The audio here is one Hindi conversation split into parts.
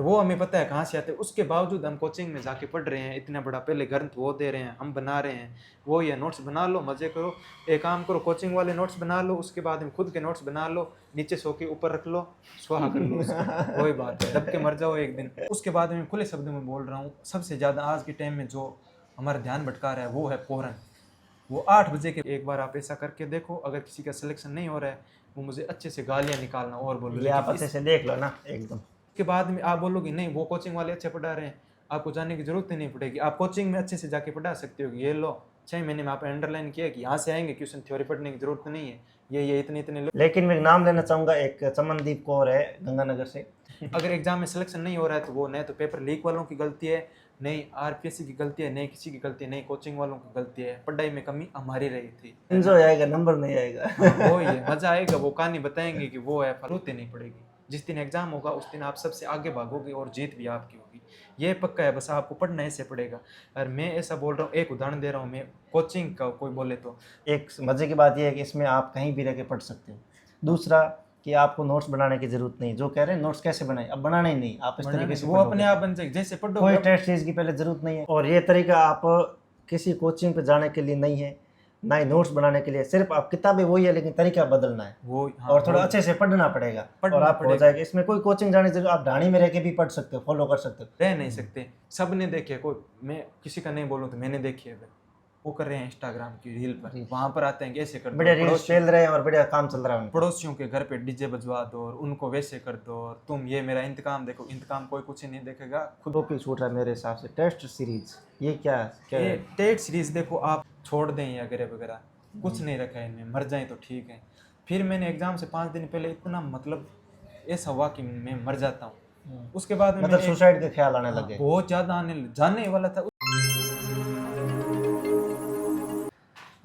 वो हमें पता है कहाँ से आते हैं, उसके बावजूद हम कोचिंग में जाके पढ़ रहे हैं। इतना बड़ा पहले ग्रंथ वो दे रहे हैं, हम बना रहे हैं। वो ये नोट्स बना लो, मजे करो। एक काम करो, कोचिंग वाले नोट्स बना लो, उसके बाद में खुद के नोट्स बना लो, नीचे सो के ऊपर रख लो, स्वाहा कर लो उसको। वही बात है, दब के मर जाओ एक दिन। उसके बाद में खुले शब्दों में बोल रहा हूँ, सबसे ज्यादा आज के टाइम में जो हमारा ध्यान भटका रहा है वो है पोरन। वो 8 बजे के, एक बार आप ऐसा करके देखो, अगर किसी का सिलेक्शन नहीं हो रहा है, वो मुझे अच्छे से गालियां निकालना और बोलो, ये आप लेकिन अच्छे से देख लो ना एकदम। के बाद में आप बोलोगे नहीं वो कोचिंग वाले अच्छे पढ़ा रहे हैं, आपको जाने की जरूरत ही नहीं पड़ेगी। आप कोचिंग में अच्छे से जाके पढ़ा सकते हो। ये लो 6 महीने में आप अंडरलाइन किया कि यहाँ से आएंगे, क्वेश्चन थ्योरी पढ़ने की जरूरत नहीं है। ये इतने इतने लेकिन मैं नाम लेना चाहूँगा, एक चमनदीप कौर है गंगानगर से। अगर एग्जाम में सिलेक्शन नहीं हो रहा है तो वो नहीं तो पेपर लीक वालों की गलती है, नहीं आरपीएससी की गलती है, नहीं किसी की गलती है, नहीं कोचिंग वालों की गलती है। पढ़ाई में कमी हमारी रही थी। एंजॉय आएगा, नंबर नहीं आएगा। हाँ, वो ये मजा आएगा, वो कहानी बताएंगे कि वो है, फरूते नहीं पड़ेगी। जिस दिन एग्जाम होगा उस दिन आप सबसे आगे भागोगे और जीत भी आपकी होगी, ये पक्का है। बस आपको पढ़ना ऐसे पड़ेगा। और मैं ऐसा बोल रहा हूँ, एक उदाहरण दे रहा हूँ, मैं कोचिंग का कोई बोले तो एक मजे की बात यह है कि इसमें आप कहीं भी रह के पढ़ सकते हो। दूसरा कि आपको नोट्स बनाने की जरूरत नहीं। जो कह रहे हैं नोट्स कैसे बनाए, अब बनाना ही नहीं, आप इस तरीके से वो अपने आप बन जाएगी, जैसे कोई पढ़ोगे। टेस्ट सीरीज की पहले जरूरत नहीं है। और ये तरीका आप किसी कोचिंग पे जाने के लिए नहीं है, ना ही नोट्स बनाने के लिए। सिर्फ आप किताबें वही है, लेकिन तरीका बदलना है वो और थोड़ा अच्छे से पढ़ना पड़ेगा और आप हो जाएगा। इसमें कोई कोचिंग जाने जरूर, आप ढाणी में रह के भी पढ़ सकते हो, फॉलो कर सकते हो। रह नहीं सकते, सबने देखे। कोई मैं किसी का नहीं बोलूँ तो मैंने देखी है, वो कर रहे हैं इंस्टाग्राम की रील पर, वहां पर आते हैं कि ऐसे कर दो, बढ़िया रील्स चल रहे हैं और बढ़िया काम चल रहा है। पड़ोसियों के घर पे डीजे बजवा दो और उनको वैसे कर दो, और तुम ये मेरा इंतकाम देखो। इंतकाम कोई कुछ ही नहीं देखेगा, खुद टॉपिक छूट रहा है मेरे हिसाब से। टेस्ट सीरीज ये क्या ये टेट सीरीज देखो, आप छोड़ दें या वगैरह वगैरह, कुछ नहीं रखा है इनमें, मर जाए तो ठीक है। फिर मैंने एग्जाम से 5 दिन पहले इतना मतलब ऐसा हुआ कि मैं मर जाता हूँ। उसके बाद में मतलब सुसाइड के ख्याल आने लगे, बहुत ज्यादा जाने वाला था।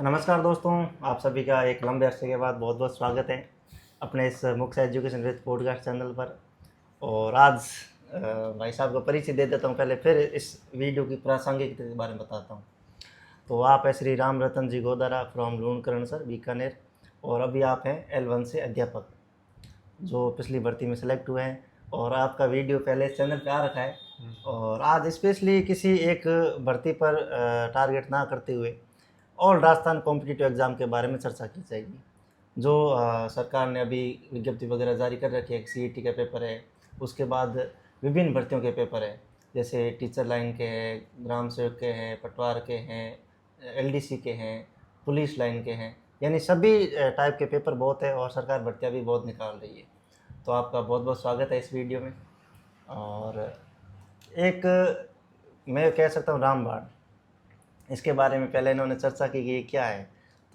नमस्कार दोस्तों, आप सभी का एक लंबे अरसे के बाद बहुत बहुत स्वागत है अपने इस मुख्य एजुकेशन विद पॉडकास्ट चैनल पर। और आज भाई साहब को परिचय दे देता हूँ पहले, फिर इस वीडियो की प्रासंगिकता के बारे में बताता हूँ। तो आप है श्री राम रतन जी गोदारा फ्रॉम लूणकरण सर, बीकानेर, और अभी आप हैं L1 से अध्यापक, जो पिछली भर्ती में सेलेक्ट हुए हैं। और आपका वीडियो पहले चैनल पे आ रखा है। और आज स्पेशली किसी एक भर्ती पर टारगेट ना करते हुए ऑल राजस्थान कॉम्पिटिटिव एग्ज़ाम के बारे में चर्चा की जाएगी। जो सरकार ने अभी विज्ञप्ति वगैरह जारी कर रखी है, CET का पेपर है, उसके बाद विभिन्न भर्तियों के पेपर है, जैसे टीचर लाइन के हैं, ग्राम सेवक के हैं, पटवार के हैं, LDC के हैं, पुलिस लाइन के हैं, यानी सभी टाइप के पेपर बहुत है और सरकार भर्तियाँ भी बहुत निकाल रही है। तो आपका बहुत बहुत स्वागत है इस वीडियो में। और एक मैं कह सकता हूँ रामबाण, इसके बारे में पहले इन्होंने चर्चा की कि ये क्या है,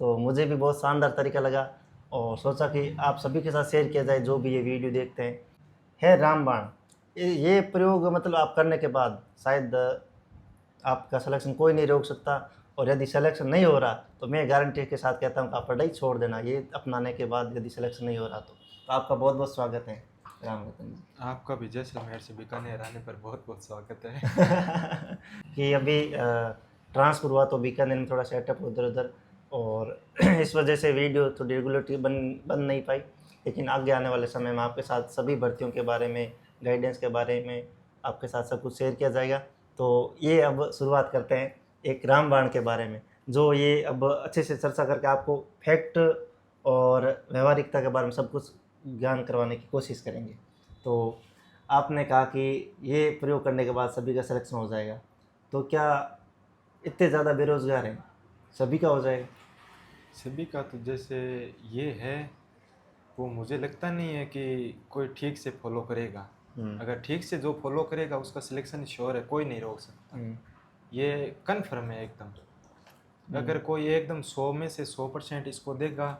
तो मुझे भी बहुत शानदार तरीका लगा और सोचा कि आप सभी के साथ शेयर किया जाए जो भी ये वीडियो देखते हैं। है रामबाण, ये प्रयोग मतलब आप करने के बाद शायद आपका सिलेक्शन कोई नहीं रोक सकता, और यदि सिलेक्शन नहीं हो रहा तो मैं गारंटी के साथ कहता हूँ कि आप पढ़ाई छोड़ देना ये अपनाने के बाद, यदि सिलेक्शन नहीं हो रहा तो आपका बहुत बहुत स्वागत है राम रतन जी। आपका भी जैसलमेर से बीकानेर आने पर बहुत बहुत स्वागत है। कि अभी ट्रांसफ़र हुआ तो बीकानेर में थोड़ा सेटअप उधर उधर, और इस वजह से वीडियो थोड़ी रेगुलरिटी बन नहीं पाई। लेकिन आगे आने वाले समय में आपके साथ सभी भर्तियों के बारे में, गाइडेंस के बारे में आपके साथ सब कुछ शेयर किया जाएगा। तो ये अब शुरुआत करते हैं एक रामबाण के बारे में, जो ये अब अच्छे से चर्चा करके आपको फैक्ट और व्यवहारिकता के बारे में सब कुछ ज्ञान करवाने की कोशिश करेंगे। तो आपने कहा कि ये प्रयोग करने के बाद सभी का सिलेक्शन हो जाएगा, तो क्या इतने ज़्यादा बेरोज़गार हैं, सभी का हो जाएगा? सभी का तो जैसे ये है, वो मुझे लगता नहीं है कि कोई ठीक से फॉलो करेगा। अगर ठीक से जो फॉलो करेगा उसका सिलेक्शन श्योर है, कोई नहीं रोक सकता, ये कन्फर्म है एकदम। अगर कोई एकदम 100 में से 100% इसको देगा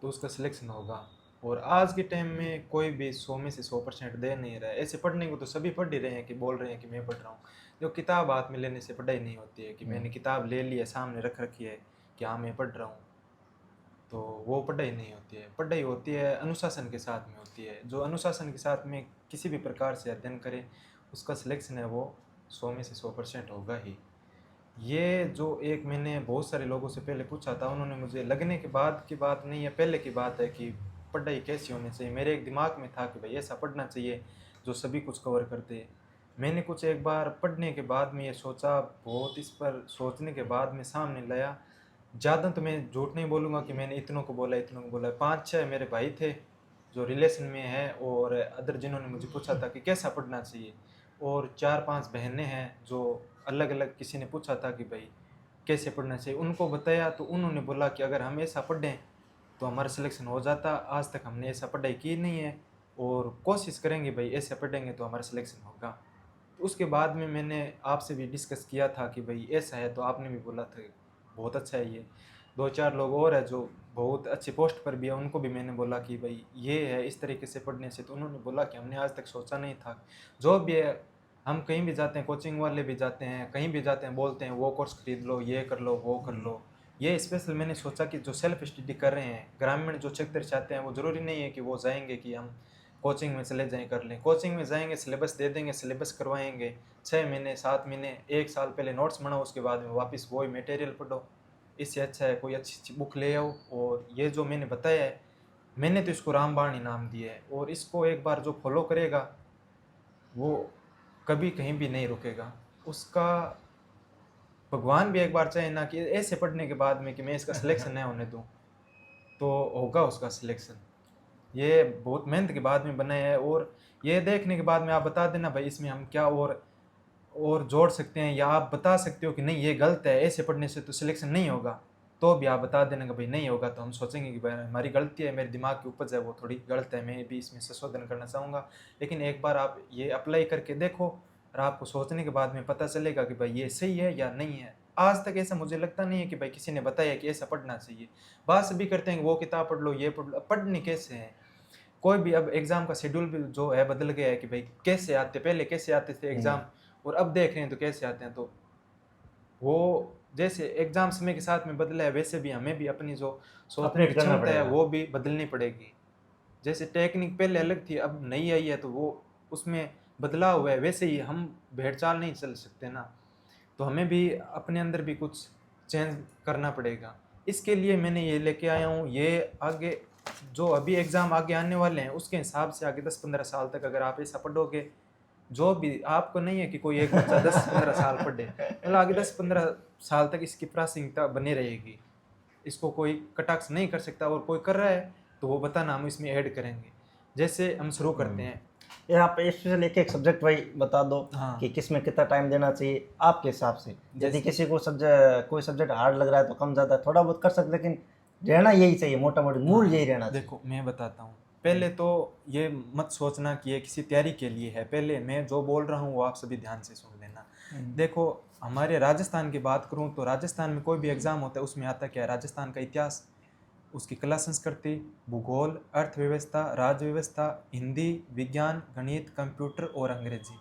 तो उसका सिलेक्शन होगा। और आज के टाइम में कोई भी 100 में से 100% दे नहीं रहा है। ऐसे पढ़ने को तो सभी पढ़ ही रहे हैं कि बोल रहे हैं कि मैं पढ़ रहा हूँ। जो किताब हाथ में लेने से पढ़ाई नहीं होती है कि मैंने किताब ले ली है, सामने रख रखी है कि हाँ मैं पढ़ रहा हूँ, तो वो पढ़ाई नहीं होती है। पढ़ाई होती है अनुशासन के साथ में होती है। जो अनुशासन के साथ में किसी भी प्रकार से अध्ययन करे उसका सिलेक्शन है वो 100 में से 100% होगा ही। ये जो एक मैंने बहुत सारे लोगों से पहले पूछा था, उन्होंने मुझे लगने के बाद की बात नहीं है, पहले की बात है कि पढ़ाई कैसी होनी चाहिए। मेरे एक दिमाग में था कि भाई ऐसा पढ़ना चाहिए जो सभी कुछ कवर करते हैं। मैंने कुछ एक बार पढ़ने के बाद में ये सोचा, बहुत इस पर सोचने के बाद में सामने लाया। ज़्यादा तो मैं झूठ नहीं बोलूँगा कि मैंने इतनों को बोला, इतनों को बोला। 5-6 मेरे भाई थे जो रिलेशन में है, और अदर जिन्होंने मुझे पूछा था कि कैसा पढ़ना चाहिए, और 4-5 बहनें हैं जो अलग अलग किसी ने पूछा था कि भाई कैसे पढ़ना चाहिए, उनको बताया तो उन्होंने बोला कि अगर हम ऐसा पढ़ें तो हमारा सिलेक्शन हो जाता। आज तक हमने ऐसा पढ़ाई की नहीं है, और कोशिश करेंगे भाई ऐसे पढ़ेंगे तो हमारा सिलेक्शन होगा। उसके बाद में मैंने आपसे भी डिस्कस किया था कि भाई ऐसा है, तो आपने भी बोला था बहुत अच्छा है ये। 2-4 लोग और हैं जो बहुत अच्छी पोस्ट पर भी है, उनको भी मैंने बोला कि भाई ये है इस तरीके से पढ़ने से, तो उन्होंने बोला कि हमने आज तक सोचा नहीं था। जो भी है, हम कहीं भी जाते हैं, कोचिंग वाले भी जाते हैं, कहीं भी जाते हैं, बोलते हैं वो कोर्स खरीद लो, ये कर लो, वो कर लो। ये स्पेशल मैंने सोचा कि जो सेल्फ स्टडी कर रहे हैं, ग्रामीण जो क्षेत्र चाहते हैं, वो ज़रूरी नहीं है कि वो जाएंगे कि हम कोचिंग में चले जाएं कर लें। कोचिंग में जाएंगे, सिलेबस दे देंगे, सिलेबस करवाएंगे, 6 महीने 7 महीने 1 साल पहले नोट्स बनाओ, उसके बाद में वापस वही मटेरियल पढ़ो। इससे अच्छा है कोई अच्छी बुक ले आओ। और ये जो मैंने बताया है, मैंने तो इसको रामबाण इनाम दिया है, और इसको एक बार जो फॉलो करेगा वो कभी कहीं भी नहीं रुकेगा। उसका भगवान भी एक बार चाहे ना कि ऐसे पढ़ने के बाद में कि मैं इसका सिलेक्शन नहीं होने दूँ, तो होगा उसका सिलेक्शन। ये बहुत मेहनत के बाद में बनाया है, और ये देखने के बाद में आप बता देना भाई इसमें हम क्या और जोड़ सकते हैं, या आप बता सकते हो कि नहीं ये गलत है, ऐसे पढ़ने से तो सिलेक्शन नहीं होगा, तो भी आप बता देना कि भाई नहीं होगा, तो हम सोचेंगे कि भाई हमारी गलती है, मेरे दिमाग की उपज है वो थोड़ी गलत है, मैं भी इसमें संशोधन करना चाहूँगा। लेकिन एक बार आप ये अप्लाई करके देखो, और आपको सोचने के बाद में पता चलेगा कि भाई ये सही है या नहीं है। आज तक ऐसा मुझे लगता नहीं है कि भाई किसी ने बताया कि ऐसा पढ़ना चाहिए। बात सभी करते हैं कि वो किताब पढ़ लो, ये पढ़ लो। अब पढ़नी कैसे है, कोई भी अब एग्ज़ाम का शेड्यूल भी जो है बदल गया है कि भाई कैसे आते, पहले कैसे आते थे एग्ज़ाम, और अब देख रहे हैं तो कैसे आते हैं। तो वो जैसे एग्ज़ाम समय के साथ में बदला है, वैसे भी हमें भी अपनी जो सोचने की क्षमता है वो भी बदलनी पड़ेगी। जैसे टेक्निक पहले अलग थी, अब नई आई है, तो वो उसमें बदलाव हुआ है, वैसे ही हम भेड़ चाल नहीं चल सकते ना। तो हमें भी अपने अंदर भी कुछ चेंज करना पड़ेगा। इसके लिए मैंने ये लेके आया हूँ। ये आगे जो अभी एग्ज़ाम आगे आने वाले हैं उसके हिसाब से आगे 10-15 साल तक अगर आप ऐसा पढ़ोगे, जो भी आपको नहीं है कि कोई एक बच्चा 10-15 साल पढ़े, मतलब आगे 10-15 साल तक इसकी प्रासंगिकता बनी रहेगी। इसको कोई कटाक्ष नहीं कर सकता, और कोई कर रहा है तो वो बताना, हम इसमें ऐड करेंगे। जैसे हम शुरू करते हैं, ये आप स्पेशल एक सब्जेक्ट वाइज बता दो। हाँ, कि किस में कितना टाइम देना चाहिए आपके हिसाब से। यदि जैसे किसी को कोई सब्जेक्ट हार्ड लग रहा है तो कम ज़्यादा थोड़ा बहुत कर सकते, लेकिन रहना यही चाहिए, मोटा मोटी मूल यही रहना चाहिए। देखो मैं बताता हूँ, पहले तो ये मत सोचना कि ये किसी तैयारी के लिए है। पहले मैं जो बोल रहा हूँ वो आप सभी ध्यान से सुन लेना। देखो हमारे राजस्थान की बात करूँ तो राजस्थान में कोई भी एग्ज़ाम होता है उसमें आता क्या है, राजस्थान का इतिहास, उसकी कला संस्कृति, भूगोल, अर्थव्यवस्था, राज्य व्यवस्था, हिंदी, विज्ञान, गणित, कंप्यूटर और अंग्रेजी।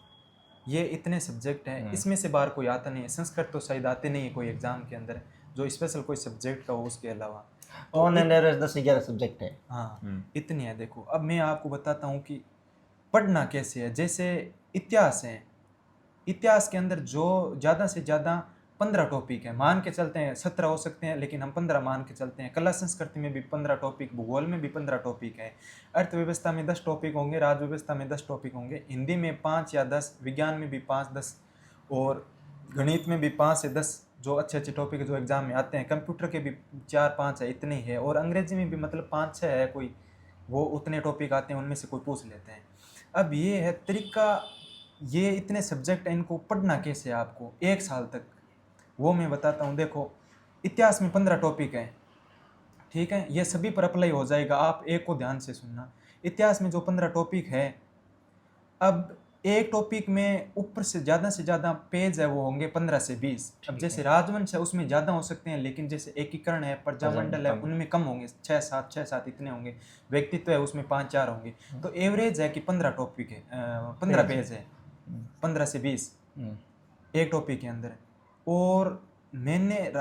ये इतने सब्जेक्ट हैं, इसमें से बाहर कोई आता नहीं है। संस्कृत तो शायद आते नहीं है कोई एग्ज़ाम के अंदर जो स्पेशल कोई सब्जेक्ट का हो उसके अलावा। ऑन एंड एवरेज 10-11 सब्जेक्ट है। हाँ, इतनी है। देखो अब मैं आपको बताता हूँ कि पढ़ना कैसे है। जैसे इतिहास है, इतिहास के अंदर जो ज़्यादा से ज़्यादा 15 टॉपिक है, मान के चलते हैं 17 हो सकते हैं, लेकिन हम 15 मान के चलते हैं। कला संस्कृति में भी 15 टॉपिक, भूगोल में भी 15 टॉपिक है, अर्थव्यवस्था में 10 टॉपिक होंगे, राज्य व्यवस्था में 10 टॉपिक होंगे, हिंदी में 5 या 10, विज्ञान में भी 5-10, और गणित में भी 5 से 10 जो अच्छे अच्छे टॉपिक जो एग्ज़ाम में आते हैं। कंप्यूटर के भी 4-5 है, इतने ही है, और अंग्रेजी में भी मतलब 5-6 है, कोई वो उतने टॉपिक आते हैं, उनमें से कोई पूछ लेते हैं। अब ये है तरीका, ये इतने सब्जेक्ट हैं, इनको पढ़ना कैसे है आपको 1 साल तक, वो मैं बताता हूँ। देखो इतिहास में 15 टॉपिक हैं, ठीक है, ये सभी पर अप्लाई हो जाएगा। आप एक को ध्यान से सुनना, इतिहास में जो 15 टॉपिक है, अब एक टॉपिक में ऊपर से ज़्यादा पेज है वो होंगे 15 से 20। अब जैसे राजवंश है उसमें ज़्यादा हो सकते हैं, लेकिन जैसे एकीकरण है, प्रजामंडल है, उनमें कम होंगे, 6-7 इतने होंगे। व्यक्तित्व है उसमें 5-4 होंगे। तो एवरेज है कि 15 टॉपिक है, 15 पेज है, 15 से 20 एक टॉपिक के अंदर। और मैंने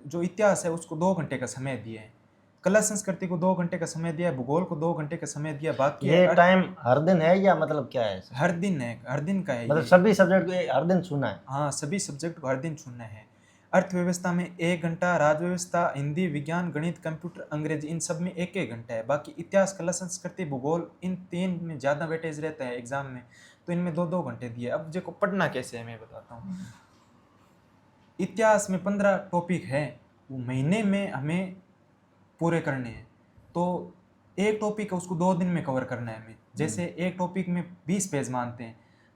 जो इतिहास है उसको 2 घंटे का समय दिया है, कला संस्कृति को 2 घंटे का समय दिया, भूगोल को 2 घंटे का समय दिया। बाकी ये टाइम हर दिन है या मतलब क्या है? हर दिन है, हर दिन का है, मतलब ये सभी सब्जेक्ट को हर दिन सुना है? हाँ, सभी सब्जेक्ट को हर दिन सुनना है। अर्थव्यवस्था में 1 घंटा, राजव्यवस्था, हिंदी, विज्ञान, गणित, कंप्यूटर, अंग्रेजी, इन सब में 1-1 घंटा है। बाकी इतिहास, कला, संस्कृति, भूगोल, इन 3 में ज़्यादा वेटेज रहता है एग्जाम में, तो इनमें 2-2 घंटे दिए। अब देखो पढ़ना कैसे है मैं बताता हूँ। इतिहास में 15 टॉपिक है, वो महीने में हमें पूरे करने हैं। तो एक टॉपिक है उसको 2 दिन में कवर करना है हमें। जैसे एक टॉपिक में 20 पेज मानते हैं,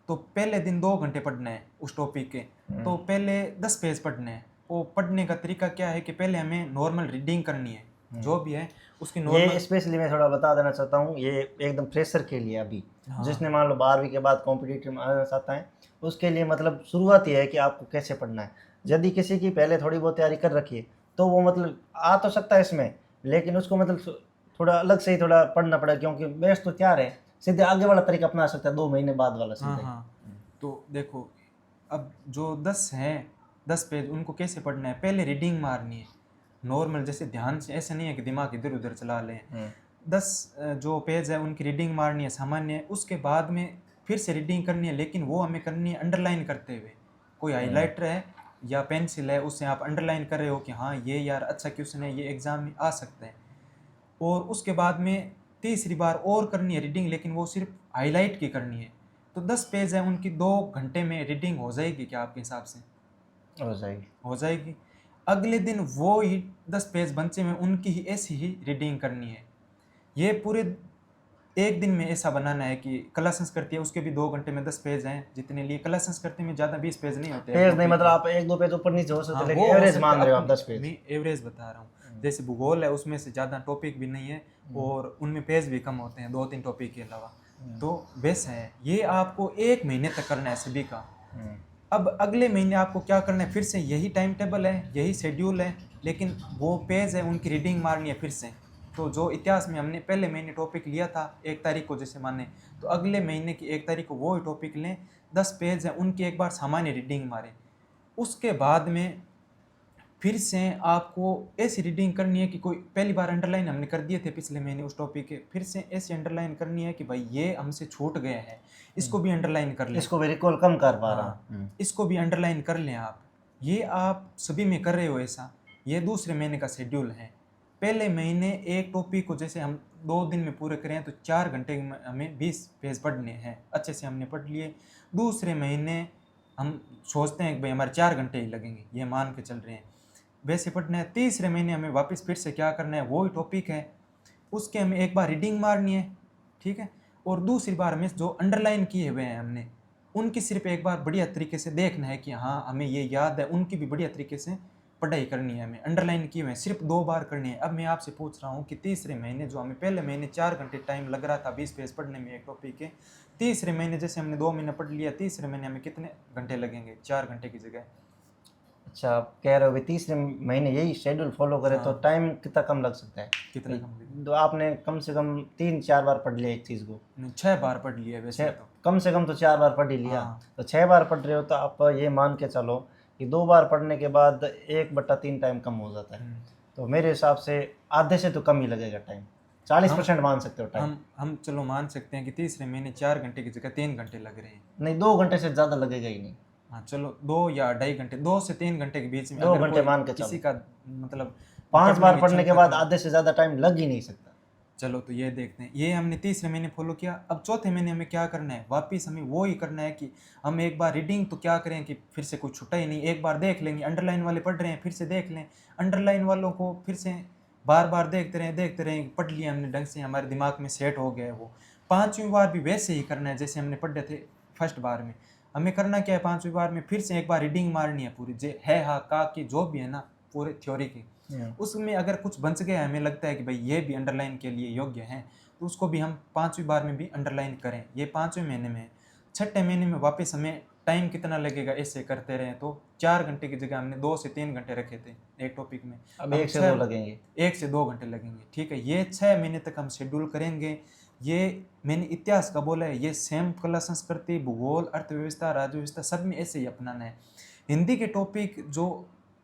तो पहले दिन 2 घंटे पढ़ना है उस टॉपिक के, तो पहले 10 पेज पढ़ने हैं। वो पढ़ने का तरीका क्या है कि पहले हमें नॉर्मल रीडिंग करनी है, जो भी है उसकी ये नॉर्मल। स्पेशली मैं थोड़ा बता देना चाहता हूँ, ये एकदम फ्रेशर के लिए अभी हाँ। जिसने मान लो 12वीं के बाद कॉम्पिटिटिव में आना चाहता है, उसके लिए मतलब शुरुआत ये है कि आपको कैसे पढ़ना है। यदि किसी की पहले थोड़ी बहुत तैयारी कर रखी है तो वो मतलब आ तो सकता है इसमें, लेकिन उसको मतलब थोड़ा अलग से ही थोड़ा पढ़ना पड़ेगा, क्योंकि बेस तो तैयार है, सीधे आगे वाला तरीका अपना सकता है 2 महीने बाद वाला हाँ सीधे। हाँ, तो देखो अब जो 10 हैं 10 पेज, उनको कैसे पढ़ना है। पहले रीडिंग मारनी है नॉर्मल, जैसे ध्यान से, ऐसे नहीं है कि दिमाग इधर उधर चला लें। 10 जो पेज है उनकी रीडिंग मारनी है सामान्य। उसके बाद में फिर से रीडिंग करनी है, लेकिन वो हमें करनी है अंडरलाइन करते हुए। कोई हाईलाइटर है या पेंसिल है, उससे आप अंडरलाइन कर रहे हो कि हाँ ये यार अच्छा क्वेश्चन है, ये एग्जाम में आ सकता है। और उसके बाद में तीसरी बार और करनी है रीडिंग, लेकिन वो सिर्फ हाईलाइट की करनी है। तो 10 पेज है उनकी 2 घंटे में रीडिंग हो जाएगी क्या आपके हिसाब से? हो जाएगी। हो जाएगी। अगले दिन वो ही 10 पेज बंचे में उनकी ही ऐसी ही रीडिंग करनी है। ये पूरे एक दिन में ऐसा बनाना है कि कला संस्कृति है उसके भी 2 घंटे में 10 पेज हैं जितने लिए। कला संस्कृति में ज़्यादा 20 पेज नहीं होते, पेज नहीं मतलब आप 1-2 पेज ऊपर नीचे हो सकते हाँ हैं, वो लेकिन हो एवरेज सकता मान है रहे हो आप अपनी, 10 पेज। मैं एवरेज बता रहा हूँ। जैसे भूगोल है उसमें से ज़्यादा टॉपिक भी नहीं है और उनमें पेज भी कम होते हैं 2-3 टॉपिक के अलावा, तो बेस है। ये आपको 1 महीने तक करना है सभी का। अब अगले महीने आपको क्या करना है, फिर से यही टाइम टेबल है, यही शेड्यूल है, लेकिन वो पेज है उनकी रीडिंग मारनी है फिर से। तो जो इतिहास में हमने पहले महीने टॉपिक लिया था 1 तारीख को जैसे माने, तो अगले महीने की 1 तारीख को वो ही टॉपिक लें, 10 पेज है उनकी एक बार सामान्य रीडिंग मारें। उसके बाद में फिर से आपको ऐसी रीडिंग करनी है कि कोई पहली बार अंडरलाइन हमने कर दिए थे पिछले महीने उस टॉपिक के, फिर से ऐसी अंडरलाइन करनी है कि भाई ये हमसे छूट गया है, इसको भी अंडरलाइन कर लें। इसको भी रिकॉल कम कर पा रहा हाँ, हूँ। इसको भी अंडरलाइन कर लें आप। ये आप सभी में कर रहे हो ऐसा। ये दूसरे महीने का शेड्यूल है। पहले महीने एक टॉपिक को जैसे हम 2 दिन में पूरे करें तो 4 घंटे में हमें 20 पेज पढ़ने हैं, अच्छे से हमने पढ़ लिए। दूसरे महीने हम सोचते हैं कि भाई हमारे 4 घंटे ही लगेंगे, ये मान के चल रहे हैं, वैसे पढ़ना है। तीसरे महीने हमें वापस फिर से क्या करना है, वो ही टॉपिक है, उसके हमें एक बार रीडिंग मारनी है, ठीक है। और दूसरी बार हमें जो अंडरलाइन किए हुए हैं हमने, उनकी सिर्फ एक बार बढ़िया तरीके से देखना है कि हाँ हमें ये याद है, उनकी भी बढ़िया तरीके से पढ़ाई करनी है हमें। अंडरलाइन किए हुए हैं सिर्फ 2 बार करनी है। अब मैं आपसे पूछ रहा हूँ कि तीसरे महीने जो हमें पहले महीने 4 घंटे टाइम लग रहा था 20 पेज पढ़ने में एक टॉपिक के, तीसरे महीने जैसे हमने 2 महीने पढ़ लिया, तीसरे महीने हमें कितने घंटे लगेंगे 4 घंटे की जगह? अच्छा, आप कह रहे हो कि तीसरे महीने यही शेड्यूल फॉलो करें तो टाइम कितना कम लग सकता है? कितना कम लगेगा? तो आपने कम से कम 3-4 बार पढ़ लिया एक चीज़ को। 6 बार पढ़ लिया वैसे तो। कम से कम तो 4 बार पढ़ ही लिया। हाँ। तो 6 बार पढ़ रहे हो तो आप ये मान के चलो कि 2 बार पढ़ने के बाद 1/3 टाइम कम हो जाता है। तो मेरे हिसाब से आधे से तो कम ही लगेगा टाइम, 40% मान सकते हो टाइम। हम चलो मान सकते हैं कि तीसरे महीने 4 घंटे की जगह 3 घंटे लग रहे हैं। नहीं, 2 घंटे से ज़्यादा लगेगा ही नहीं। हाँ चलो 2 या 2.5 घंटे, 2 से 3 घंटे के बीच में 2 अगर घंटे कोई मान के किसी का मतलब 5 बार पढ़ने के क्षमता बाद कम- आधे से ज़्यादा टाइम लग ही नहीं सकता। चलो तो ये देखते हैं, ये हमने तीसरे महीने फॉलो किया। अब चौथे महीने हमें क्या करना है, वापिस हमें वो ही करना है कि हम एक बार रीडिंग तो क्या करें कि फिर से कुछ छुटा ही नहीं, एक बार देख लेंगे। अंडरलाइन वाले पढ़ रहे हैं फिर से देख लें, अंडरलाइन वालों को फिर से बार बार देखते रहें, पढ़ लिया हमने ढंग से, हमारे दिमाग में सेट हो गया है वो। 5वीं बार भी वैसे ही करना है जैसे हमने पढ़े थे फर्स्ट बार में। हमें करना क्या है, 5वीं बार में फिर से एक बार रीडिंग मारनी है पूरी, जे है हा का की जो भी है ना पूरे थ्योरी की। उसमें अगर कुछ बच गया, हमें लगता है कि भाई ये भी अंडरलाइन के लिए योग्य है, तो उसको भी हम 5वीं बार में भी अंडरलाइन करें। ये 5वें महीने में है। 6ठे महीने में वापस हमें टाइम कितना लगेगा ऐसे करते रहे तो 4 घंटे की जगह हमने 2 से 3 घंटे रखे थे एक टॉपिक में, अब 1 से 2 लगेंगे। 1 से 2 घंटे लगेंगे, ठीक है। ये 6 महीने तक हम शेड्यूल करेंगे। ये मैंने इतिहास का बोला है, ये सेम कला संस्कृति, भूगोल, अर्थव्यवस्था, राज्यव्यवस्था सब में ऐसे ही अपनाना है। हिंदी के टॉपिक जो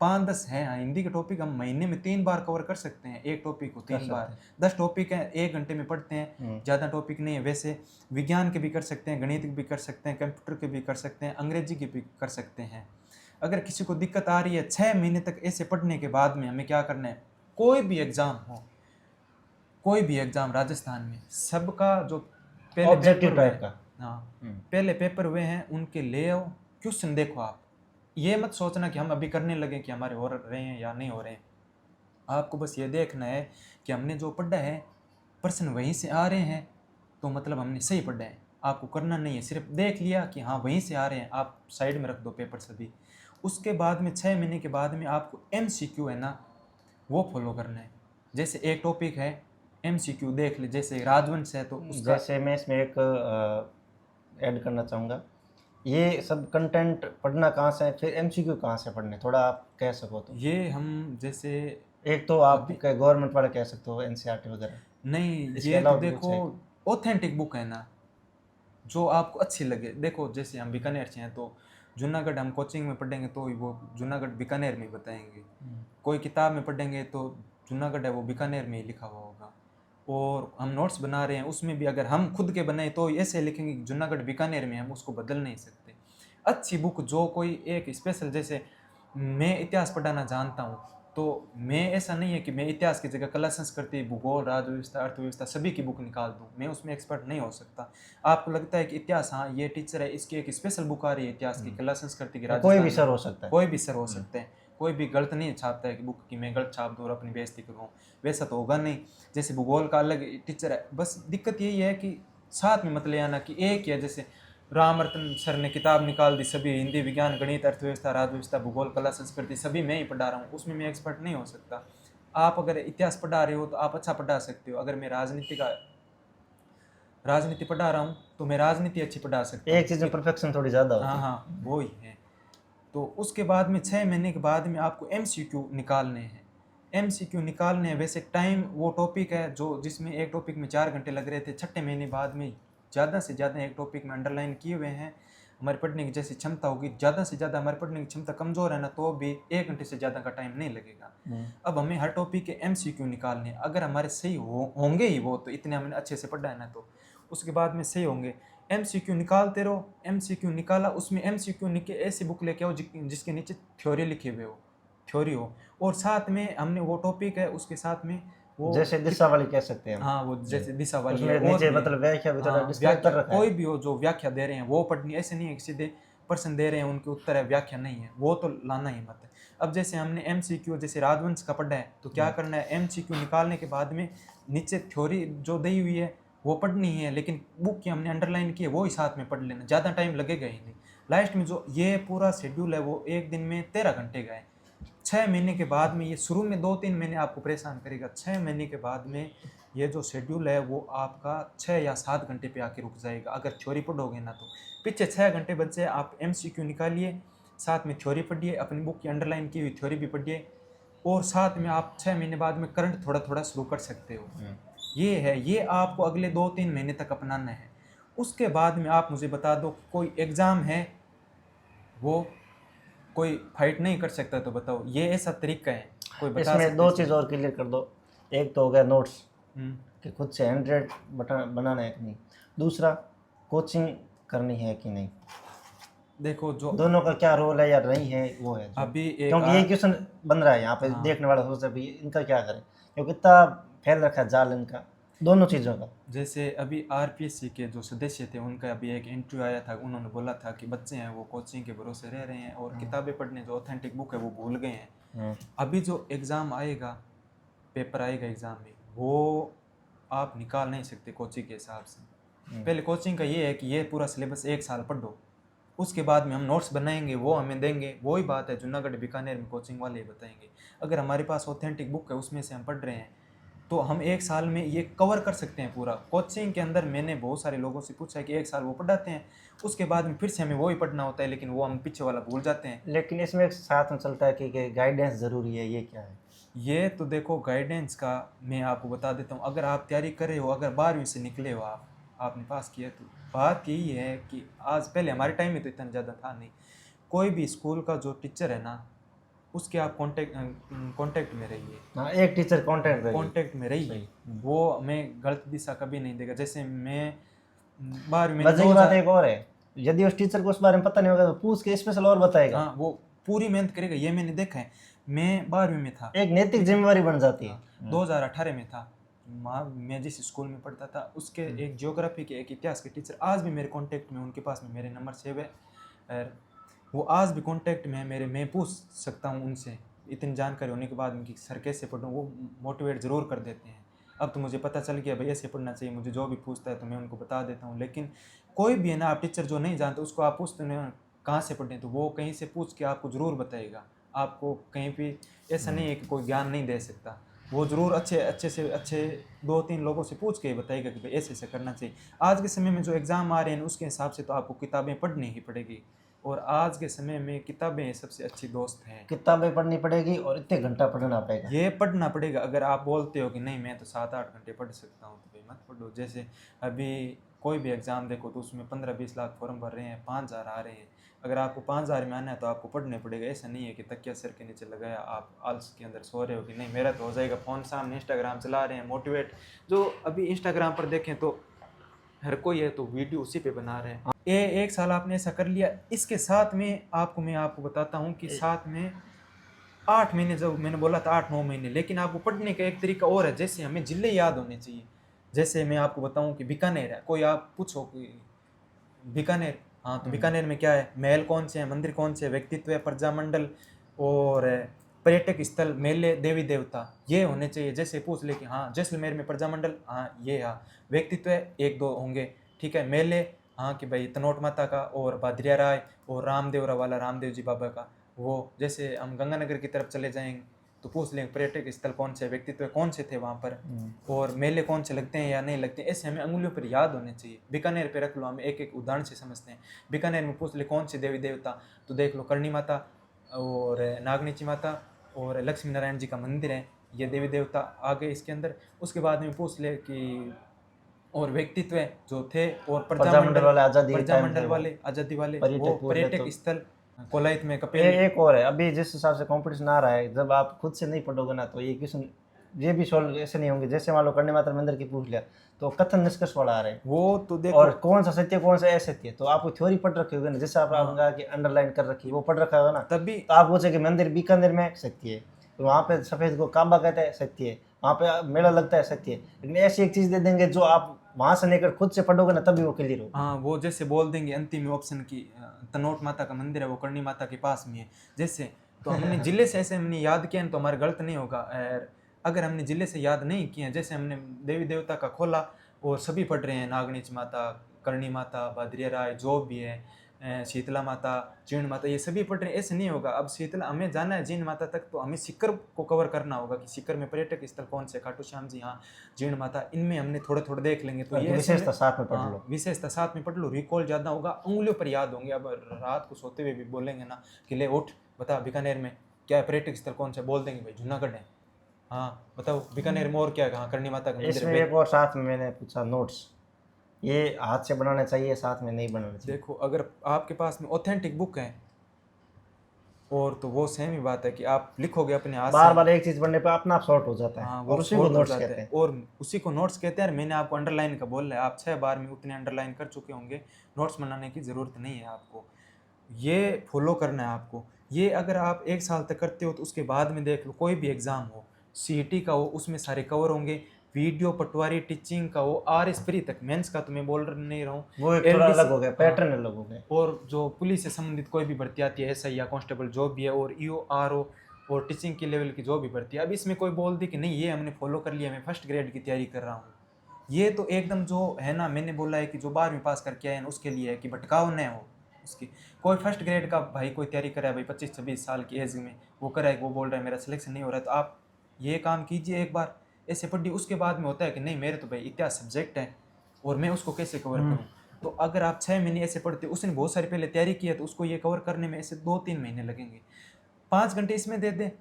5-10 हैं, हिंदी के टॉपिक हम महीने में 3 बार कवर कर सकते हैं, एक टॉपिक को 3 बार। 10 टॉपिक हैं, 1 घंटे में पढ़ते हैं, ज़्यादा टॉपिक नहीं है। वैसे विज्ञान के भी कर सकते हैं, गणित के भी कर सकते हैं, कंप्यूटर के भी कर सकते हैं, अंग्रेजी के भी कर सकते हैं। अगर किसी को दिक्कत आ रही है 6 महीने तक ऐसे पढ़ने के बाद में हमें क्या करना है, कोई भी एग्जाम हो, कोई भी एग्जाम राजस्थान में सबका जो पहले ऑब्जेक्टिव पेपर हुए, टाइप का। हाँ पहले पेपर हुए हैं उनके ले आओ, क्वेश्चन देखो। आप ये मत सोचना कि हम अभी करने लगे कि हमारे हो रहे हैं या नहीं हो रहे हैं। आपको बस ये देखना है कि हमने जो पढ़ा है प्रश्न वहीं से आ रहे हैं तो मतलब हमने सही पढ़ा है। आपको करना नहीं है, सिर्फ देख लिया कि हाँ वहीं से आ रहे हैं, आप साइड में रख दो पेपर सभी। उसके बाद में 6 महीने के बाद में आपको MCQ है ना वो फॉलो करना है। जैसे एक टॉपिक है MCQ देख ले, जैसे राजवंश है तो उसका, जैसे मैं इसमें एक ऐड करना चाहूँगा, ये सब कंटेंट पढ़ना कहाँ से है, फिर एमसीक्यू कहाँ से पढ़ने, थोड़ा आप कह सको तो। ये हम जैसे एक तो आप गवर्नमेंट वाला कह सकते हो एनसीईआरटी वगैरह, नहीं, इसके ये तो अलावा देखो कुछ ऑथेंटिक बुक है ना जो आपको अच्छी लगे। देखो जैसे हम बीकानेर से हैं तो जूनागढ़ हम कोचिंग में पढ़ेंगे तो वो जूनागढ़ बीकानेर में बताएंगे, कोई किताब में पढ़ेंगे तो जूनागढ़ है वो बीकानेर में ही लिखा हुआ होगा। और हम नोट्स बना रहे हैं उसमें भी अगर हम खुद के बनाए तो ऐसे लिखेंगे कि जूनागढ़ बीकानेर में, हम उसको बदल नहीं सकते। अच्छी बुक जो कोई एक स्पेशल, जैसे मैं इतिहास पढ़ाना जानता हूँ तो मैं ऐसा नहीं है कि मैं इतिहास की जगह कला संस्कृति भूगोल राज व्यवस्था अर्थव्यवस्था सभी की बुक निकाल दूँ, मैं उसमें एक्सपर्ट नहीं हो सकता। आपको लगता है कि इतिहास, हाँ ये टीचर है इसकी एक स्पेशल बुक आ रही है इतिहास की, कला संस्कृति की, कोई भी सर हो सकता है, कोई भी सर हो सकते हैं, कोई भी गलत नहीं छापता है कि बुक की मैं गलत छाप दूँ और अपनी बेइज्जती करूँ, वैसा तो होगा नहीं। जैसे भूगोल का अलग टीचर है, बस दिक्कत यही है कि साथ में मत ले आना कि एक ही है। जैसे रामरतन सर ने किताब निकाल दी सभी, हिंदी विज्ञान गणित अर्थव्यवस्था राज व्यवस्था भूगोल कला संस्कृति सभी मैं ही पढ़ा रहा हूँ, उसमें मैं एक्सपर्ट नहीं हो सकता। आप अगर इतिहास पढ़ा रहे हो तो आप अच्छा पढ़ा सकते हो, अगर मैं राजनीति पढ़ा रहा हूँ तो मैं राजनीति अच्छी पढ़ा सकता हूँ। एक चीज़ में परफेक्शन थोड़ी ज़्यादा होती है। हाँ हाँ वो ही है। तो उसके बाद में 6 महीने के बाद में आपको MCQ निकालने हैं। MCQ निकालने हैं, वैसे टाइम वो टॉपिक है जो जिसमें एक टॉपिक में 4 घंटे लग रहे थे, छठे महीने बाद में ज़्यादा से ज़्यादा एक टॉपिक में अंडरलाइन किए हुए हैं। हमारे पढ़ने की जैसी क्षमता होगी, ज़्यादा से ज़्यादा हमारे पढ़ने की क्षमता कमज़ोर है ना तो भी 1 घंटे से ज़्यादा का टाइम नहीं लगेगा। अब हमें हर टॉपिक के MCQ निकालने हैं, अगर हमारे सही होंगे ही वो, तो इतने हमने अच्छे से पढ़ा है ना तो उसके बाद में सही होंगे। MCQ निकालते रहो, MCQ निकाला, उसमें MCQ ऐसी बुक लेके आओ जिसके नीचे थ्योरी लिखे हुए हो, थ्योरी हो, और साथ में हमने वो टॉपिक है उसके साथ में वो जैसे दिशा वाली कह सकते हैं, हाँ वो जैसे दिशा वाली है, नीचे मतलब व्याख्या भी थोड़ा डिस्क्राइब कर रखा है। कोई भी हो जो व्याख्या दे रहे हैं वो पढ़नी, ऐसे नहीं है कि सीधे प्रश्न दे रहे हैं उनके उत्तर है, व्याख्या नहीं है, वो तो लाना ही मत है। अब जैसे हमने MCQ जैसे राजवंश का पढ़ा है तो क्या करना है, MCQ निकालने के बाद में नीचे थ्योरी जो दी हुई है वो पढ़नी है, लेकिन बुक की हमने अंडरलाइन की है वो ही साथ में पढ़ लेना, ज़्यादा टाइम लगेगा ही नहीं। लास्ट में जो ये पूरा शेड्यूल है वो एक दिन में 13 घंटे का है। 6 महीने के बाद में, ये शुरू में 2-3 महीने आपको परेशान करेगा, 6 महीने के बाद में ये जो शेड्यूल है वो आपका 6 या 7 घंटे पे आके रुक जाएगा। अगर थ्योरी पढ़ोगे ना तो पीछे 6 घंटे बचे, आप MCQ निकालिए, साथ में थ्योरी पढ़िए, अपनी बुक की अंडरलाइन की हुई थ्योरी भी पढ़िए, और साथ में आप 6 महीने बाद में करंट थोड़ा थोड़ा शुरू कर सकते हो। ये है, ये आपको अगले 2-3 महीने तक अपनाना है। उसके बाद में आप मुझे बता दो कोई एग्ज़ाम है वो कोई फाइट नहीं कर सकता तो बताओ, ये ऐसा तरीका है कोई बता इसमें 2 चीज़ और क्लियर कर दो, एक तो हो गया नोट्स कि खुद से 100 बनाना है कि नहीं, दूसरा कोचिंग करनी है कि नहीं। देखो जो दोनों का क्या रोल है या नहीं है वो है अभी, क्योंकि ये क्वेश्चन बन रहा है यहाँ पे, देखने वाला सोच रहा है इनका क्या करें, क्योंकि इतना फैल रखा है जाल इनका दोनों चीज़ों का। जैसे अभी RPSC के जो सदस्य थे उनका अभी एक इंटरव्यू आया था, उन्होंने बोला था कि बच्चे हैं वो कोचिंग के भरोसे रह रहे हैं और किताबें पढ़ने जो ऑथेंटिक बुक है वो भूल गए हैं। अभी जो एग्ज़ाम आएगा, पेपर आएगा एग्ज़ाम में, वो आप निकाल नहीं सकते कोचिंग के हिसाब से। पहले कोचिंग का ये है कि ये पूरा सिलेबस 1 साल पढ़ो, उसके बाद में हम नोट्स बनाएंगे वो हमें देंगे, वही बात है जूनागढ़ बीकानेर में कोचिंग वाले बताएंगे। अगर हमारे पास ऑथेंटिक बुक है उसमें से हम पढ़ रहे हैं तो हम 1 साल में ये कवर कर सकते हैं पूरा। कोचिंग के अंदर मैंने बहुत सारे लोगों से पूछा है कि 1 साल वो पढ़ाते हैं, उसके बाद में फिर से हमें वही पढ़ना होता है, लेकिन वो हम पीछे वाला भूल जाते हैं। लेकिन इसमें एक साथ में चलता है कि गाइडेंस ज़रूरी है, ये क्या है? ये तो देखो गाइडेंस का मैं आपको बता देता हूँ। अगर आप तैयारी कर रहे हो, अगर 12वीं से निकले हो आपने पास किया, तो बात यही है कि आज पहले हमारे टाइम में तो इतना ज़्यादा था नहीं, कोई भी स्कूल का जो टीचर है ना उसके आप कांटेक्ट में रहिए। हाँ, एक टीचर कांटेक्ट में रहिए, वो हमें गलत दिशा कभी नहीं देगा। जैसे मैं 12वीं में बात एक और है, यदि उस टीचर को उस बारे में पता नहीं होगा तो पूछ के स्पेशल और बताएगा। हाँ, वो पूरी मेहनत करेगा, ये मैंने देखा है। मैं 12वीं में था, एक नैतिक जिम्मेवारी बन जाती है। 2018 में था। मैं जिस स्कूल में पढ़ता था उसके एक ज्योग्राफी के एक इतिहास के टीचर आज भी मेरे कांटेक्ट में, उनके पास में मेरे नंबर सेव है और वो आज भी कांटेक्ट में है मेरे। मैं पूछ सकता हूँ उनसे, इतनी जानकारी होने के बाद उनकी सर कैसे पढ़ूँ, वो मोटिवेट ज़रूर कर देते हैं। अब तो मुझे पता चल गया भाई ऐसे पढ़ना चाहिए, मुझे जो भी पूछता है तो मैं उनको बता देता हूँ। लेकिन कोई भी है ना, आप टीचर जो नहीं जानते उसको आप पूछते हैं कहाँ से पढ़ें, तो वो कहीं से पूछ के आपको ज़रूर बताएगा। आपको कहीं भी ऐसा नहीं है कि कोई ज्ञान नहीं दे सकता, वो ज़रूर अच्छे से अच्छे 2-3 लोगों से पूछ के ही बताएगा कि भाई ऐसे ऐसे करना चाहिए। आज के समय में जो एग्ज़ाम आ रहे हैं उसके हिसाब से तो आपको किताबें पढ़नी ही पड़ेगी, और आज के समय में किताबें सबसे अच्छी दोस्त हैं। किताबें पढ़नी पड़ेगी और इतने घंटा पढ़ना पड़ेगा, ये पढ़ना पड़ेगा। अगर आप बोलते हो कि नहीं मैं तो 7-8 घंटे पढ़ सकता हूँ, तो भाई मत पढ़ो। जैसे अभी कोई भी एग्ज़ाम देखो तो उसमें 15-20 लाख फॉर्म भर रहे हैं, 5,000 आ रहे हैं। अगर आपको 5,000 में आना है तो आपको पढ़ने पड़ेगा। ऐसा नहीं है कि तकिया सर के नीचे लगाया आप आलस के अंदर सो रहे हो कि नहीं मेरा तो हो जाएगा, फ़ोन सामने इंस्टाग्राम चला रहे हैं मोटिवेट। जो अभी इंस्टाग्राम पर देखें तो हर कोई है तो वीडियो उसी पे बना रहे हैं। ये 1 साल आपने ऐसा कर लिया, इसके साथ में मैं आपको बताता हूँ कि साथ में 8 महीने, जब मैंने बोला था 8-9 महीने, लेकिन आपको पढ़ने का एक तरीका और है। जैसे हमें जिले याद होने चाहिए। जैसे मैं आपको बताऊं कि बीकानेर है, कोई आप पूछो कि बीकानेर, हाँ तो बीकानेर में क्या है, महल कौन से हैं, मंदिर कौन से हैं, व्यक्तित्व है, प्रजामंडल और पर्यटक स्थल, मेले, देवी देवता, ये होने चाहिए। जैसे पूछ ले कि हाँ जैसलमेर में प्रजामंडल, हाँ ये, हाँ व्यक्तित्व है 1-2 होंगे, ठीक है। मेले, हाँ कि भाई तनोट माता का और भादरिया राय और रामदेवरा वाला रामदेव जी बाबा का वो। जैसे हम गंगानगर की तरफ चले जाएंगे तो पूछ लेंगे पर्यटक स्थल कौन से, व्यक्तित्व कौन से थे वहाँ पर, और मेले कौन से लगते हैं या नहीं लगते हैं। ऐसे हमें अंगुलियों पर याद होने चाहिए। बीकानेर पे रख लो, हम एक एक उदाहरण से समझते हैं। बीकानेर में पूछ ले कौन से देवी देवता, तो देख लो करणी माता और नागनीची माता और लक्ष्मी नारायण जी का मंदिर है, ये देवी देवता आ गए इसके अंदर। उसके बाद में पूछ ले कि और व्यक्तित्व जो थे, और प्रजामंडल वाले आज़ादी प्रजामंडल वाले आज़ादी वाले, वो पर्यटक स्थल कोलायत में कपिल। एक और है, अभी जिस हिसाब से कंपटीशन आ रहा है, जब आप खुद से नहीं पढ़ोगे ना तो ये क्वेश्चन ये भी सॉल्व ऐसे नहीं होंगे। जैसे मान लो करणी माता मंदिर की पूछ लिया तो कथन निष्कर्ष वाला आ रहे हैं, वो तो देखो, और कौन सा सत्य कौन सा असत्य, तो आपको थ्योरी पढ़ रखी होगी ना, जैसे आप कहा कि अंडरलाइन कर रखी, वो पढ़ रखा होगा ना, तभी तो आप पूछे कि मंदिर बीकानेर में सत्य है, तो वहाँ पे सफेद को काबा कहते हैं सत्य है, वहाँ पे मेला लगता है सत्य है। लेकिन ऐसी एक चीज़ दे देंगे जो आप वहाँ से लेकर खुद से पढ़ोगे ना तभी वो क्लियर हो। हाँ, वो जैसे बोल देंगे अंतिम ऑप्शन की तनोट माता का मंदिर है वो करणी माता के पास में है, जैसे तो हमने जिले से ऐसे हमने याद किया तो हमारा गलत नहीं होगा। और अगर हमने जिले से याद नहीं किया, जैसे हमने देवी देवता का खोला और सभी पढ़ रहे हैं, नागनीच माता, करणी माता, भादरिया राय जो भी है, शीतला माता, जीर्ण माता, ये सभी पढ़ रहे हैं, ऐसे नहीं होगा। अब शीतला हमें जाना है जीर्ण माता तक तो हमें सीकर को कवर करना होगा कि सीकर में पर्यटक स्थल कौन से, खाटू श्याम जी, हाँ जीर्ण माता, इनमें हमने थोड़े थोड़े देख लेंगे। तो ये विशेषता साथ में पढ़ लो, विशेषता साथ में पढ़ लो, रिकॉल ज़्यादा होगा, उंगलियों पर याद होंगे। अब रात को सोते हुए भी बोलेंगे ना कि ले उठ बता बीकानेर में क्या है, पर्यटक स्थल कौन से, बोल देंगे भाई जूनागढ़ है। हाँ बताओ बीकानेर में और क्या है, हाँ करणी माता का मंदिर। इसमें एक और साथ में मैंने पूछा नोट्स, ये हाथ से बनाना चाहिए, साथ में नहीं बनाना चाहिए। देखो अगर आपके पास में ऑथेंटिक बुक है और तो वो सेम ही बात है कि आप लिखोगे अपने हाथ से, बार बार एक चीज पढ़ने पे अपना आप शॉर्ट हो जाता है। हाँ, और उसी को नोट्स कहते हैं, और उसी को नोट्स कहते हैं। मैंने आपको अंडरलाइन का बोल रहा है, आप 6 बार में उतने अंडरलाइन कर चुके होंगे, नोट्स बनाने की ज़रूरत नहीं है आपको, ये फॉलो करना है आपको। ये अगर आप 1 साल तक करते हो तो उसके बाद में देख लो कोई भी एग्ज़ाम हो, सीईटी का हो, उसमें सारे कवर होंगे, वीडियो पटवारी टीचिंग का हो, आरएस प्री तक, मेंस का तो मैं बोल नहीं रहा हूँ, वो एक थोड़ा अलग हो गया, पैटर्न अलग हो गया। और जो पुलिस से संबंधित कोई भी भर्ती आती है, एसआई या कांस्टेबल जो भी है, और ईओ आरओ और टीचिंग की लेवल की जो भी भर्ती है, अब इसमें कोई बोल दे कि नहीं ये हमने फॉलो कर लिया, मैं फर्स्ट ग्रेड की तैयारी कर रहा हूँ, ये तो एकदम जो है ना, मैंने बोला है कि जो 12वीं पास करके आए हैं उसके लिए है कि भटकाव न हो उसकी। कोई फर्स्ट ग्रेड का भाई कोई तैयारी करे भाई 25-26 साल की एज में, वो करे, वो बोल रहा है मेरा सिलेक्शन नहीं हो रहा है, तो आप ये काम कीजिए एक बार, ऐसे पढ़िए। उसके बाद में होता है कि नहीं मेरे तो भाई इतिहास सब्जेक्ट है और मैं उसको कैसे कवर करूँ, तो अगर आप 6 महीने ऐसे पढ़ते, उसने बहुत सारी पहले तैयारी की है तो उसको ये कवर करने में ऐसे 2-3 महीने लगेंगे। 5 घंटे इसमें दे दे,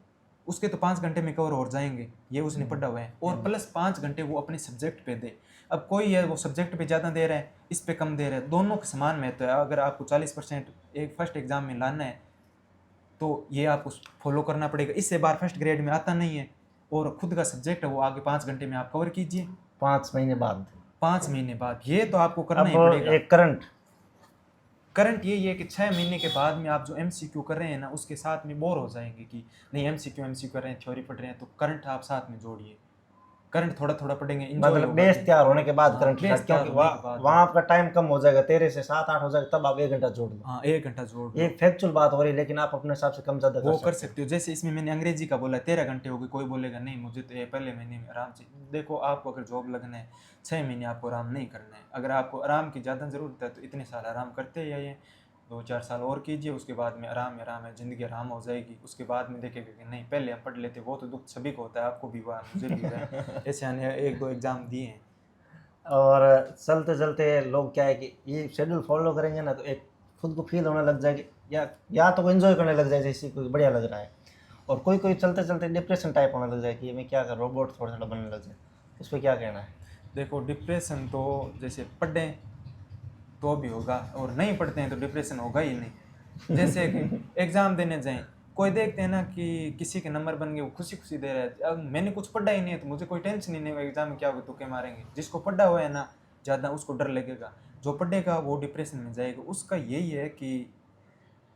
उसके तो 5 घंटे में कवर हो जाएंगे, ये उसने पढ़ा हुआ है, और प्लस 5 घंटे वो अपने सब्जेक्ट पे दे। अब कोई है वो सब्जेक्ट पे ज़्यादा दे रहा है, इस पे कम दे रहा है, दोनों का समान महत्व है। अगर आपको 40% एक फर्स्ट एग्जाम में लाना है तो ये आपको फॉलो करना पड़ेगा। इससे बार फर्स्ट ग्रेड में आता नहीं है, और खुद का सब्जेक्ट है वो आगे 5 घंटे में आप कवर कीजिए 5 महीने बाद, 5 महीने बाद, ये तो आपको करना ही पड़ेगा। एक करंट करंट यही है कि 6 महीने के बाद में आप जो MCQ कर रहे हैं ना उसके साथ में बोर हो जाएंगे कि नहीं MCQ कर रहे हैं, थ्योरी पढ़ रहे हैं, तो करंट आप साथ में जोड़िए, करंट थोड़ा थोड़ा पढ़ेंगे, इंजॉय मतलब होगा बेस कि तैयार होने के बाद हाँ, करंट बेस स्टार्ट, तैयार क्योंकि होने के बाद वहाँ आपका टाइम कम हो जाएगा, 13 से 7-8 हो जाएगा, तब आप 1 घंटा जोड़ लो। हाँ 1 घंटा जोड़ ये लो, फैक्चुअल बात हो रही है, लेकिन आप अपने हिसाब से कम ज़्यादा वो कर सकते सकते हो। जैसे इसमें मैंने अंग्रेजी का बोला 13 घंटे हो गए, कोई बोलेगा नहीं मुझे तो ये पहले महीने में आराम से। देखो आपको अगर जॉब लगना है 6 महीने आपको आराम नहीं करना है, अगर आपको आराम की ज़्यादा ज़रूरत है तो इतने साल आराम करते जाइए, 2-4 साल और कीजिए, उसके बाद में आराम है, ज़िंदगी आराम हो जाएगी। उसके बाद में देखेगा कि नहीं पहले हम पढ़ लेते, वो तो दुख सभी को होता है, आपको भी हुआ है, मुझे भी हुआ है, ऐसे आने 1-2 एग्ज़ाम दिए हैं। और चलते चलते लोग क्या है कि ये शेड्यूल फॉलो करेंगे ना, तो एक खुद को फील होने लग जाएगी, या तो एंजॉय करने लग जाए जैसे कोई बढ़िया लग रहा है, और कोई कोई चलते चलते डिप्रेशन टाइप होने लग जाए कि मैं क्या कर, रोबोट थोड़ा थोड़ा बनने लग जाए। उस पर क्या कहना है? देखो डिप्रेशन तो जैसे पढ़ें तो भी होगा और नहीं पढ़ते हैं तो डिप्रेशन होगा ही नहीं। जैसे कि एग्ज़ाम देने जाएं, कोई देखते हैं ना कि किसी के नंबर बन गए, वो खुशी खुशी दे रहा है, अब मैंने कुछ पढ़ा ही नहीं है तो मुझे कोई टेंशन ही नहीं होगा, एग्ज़ाम में क्या होगा तुक्के मारेंगे। जिसको पढ़ा हुआ है ना ज़्यादा उसको डर लगेगा, जो पढ़ेगा वो डिप्रेशन में जाएगा। उसका यही है कि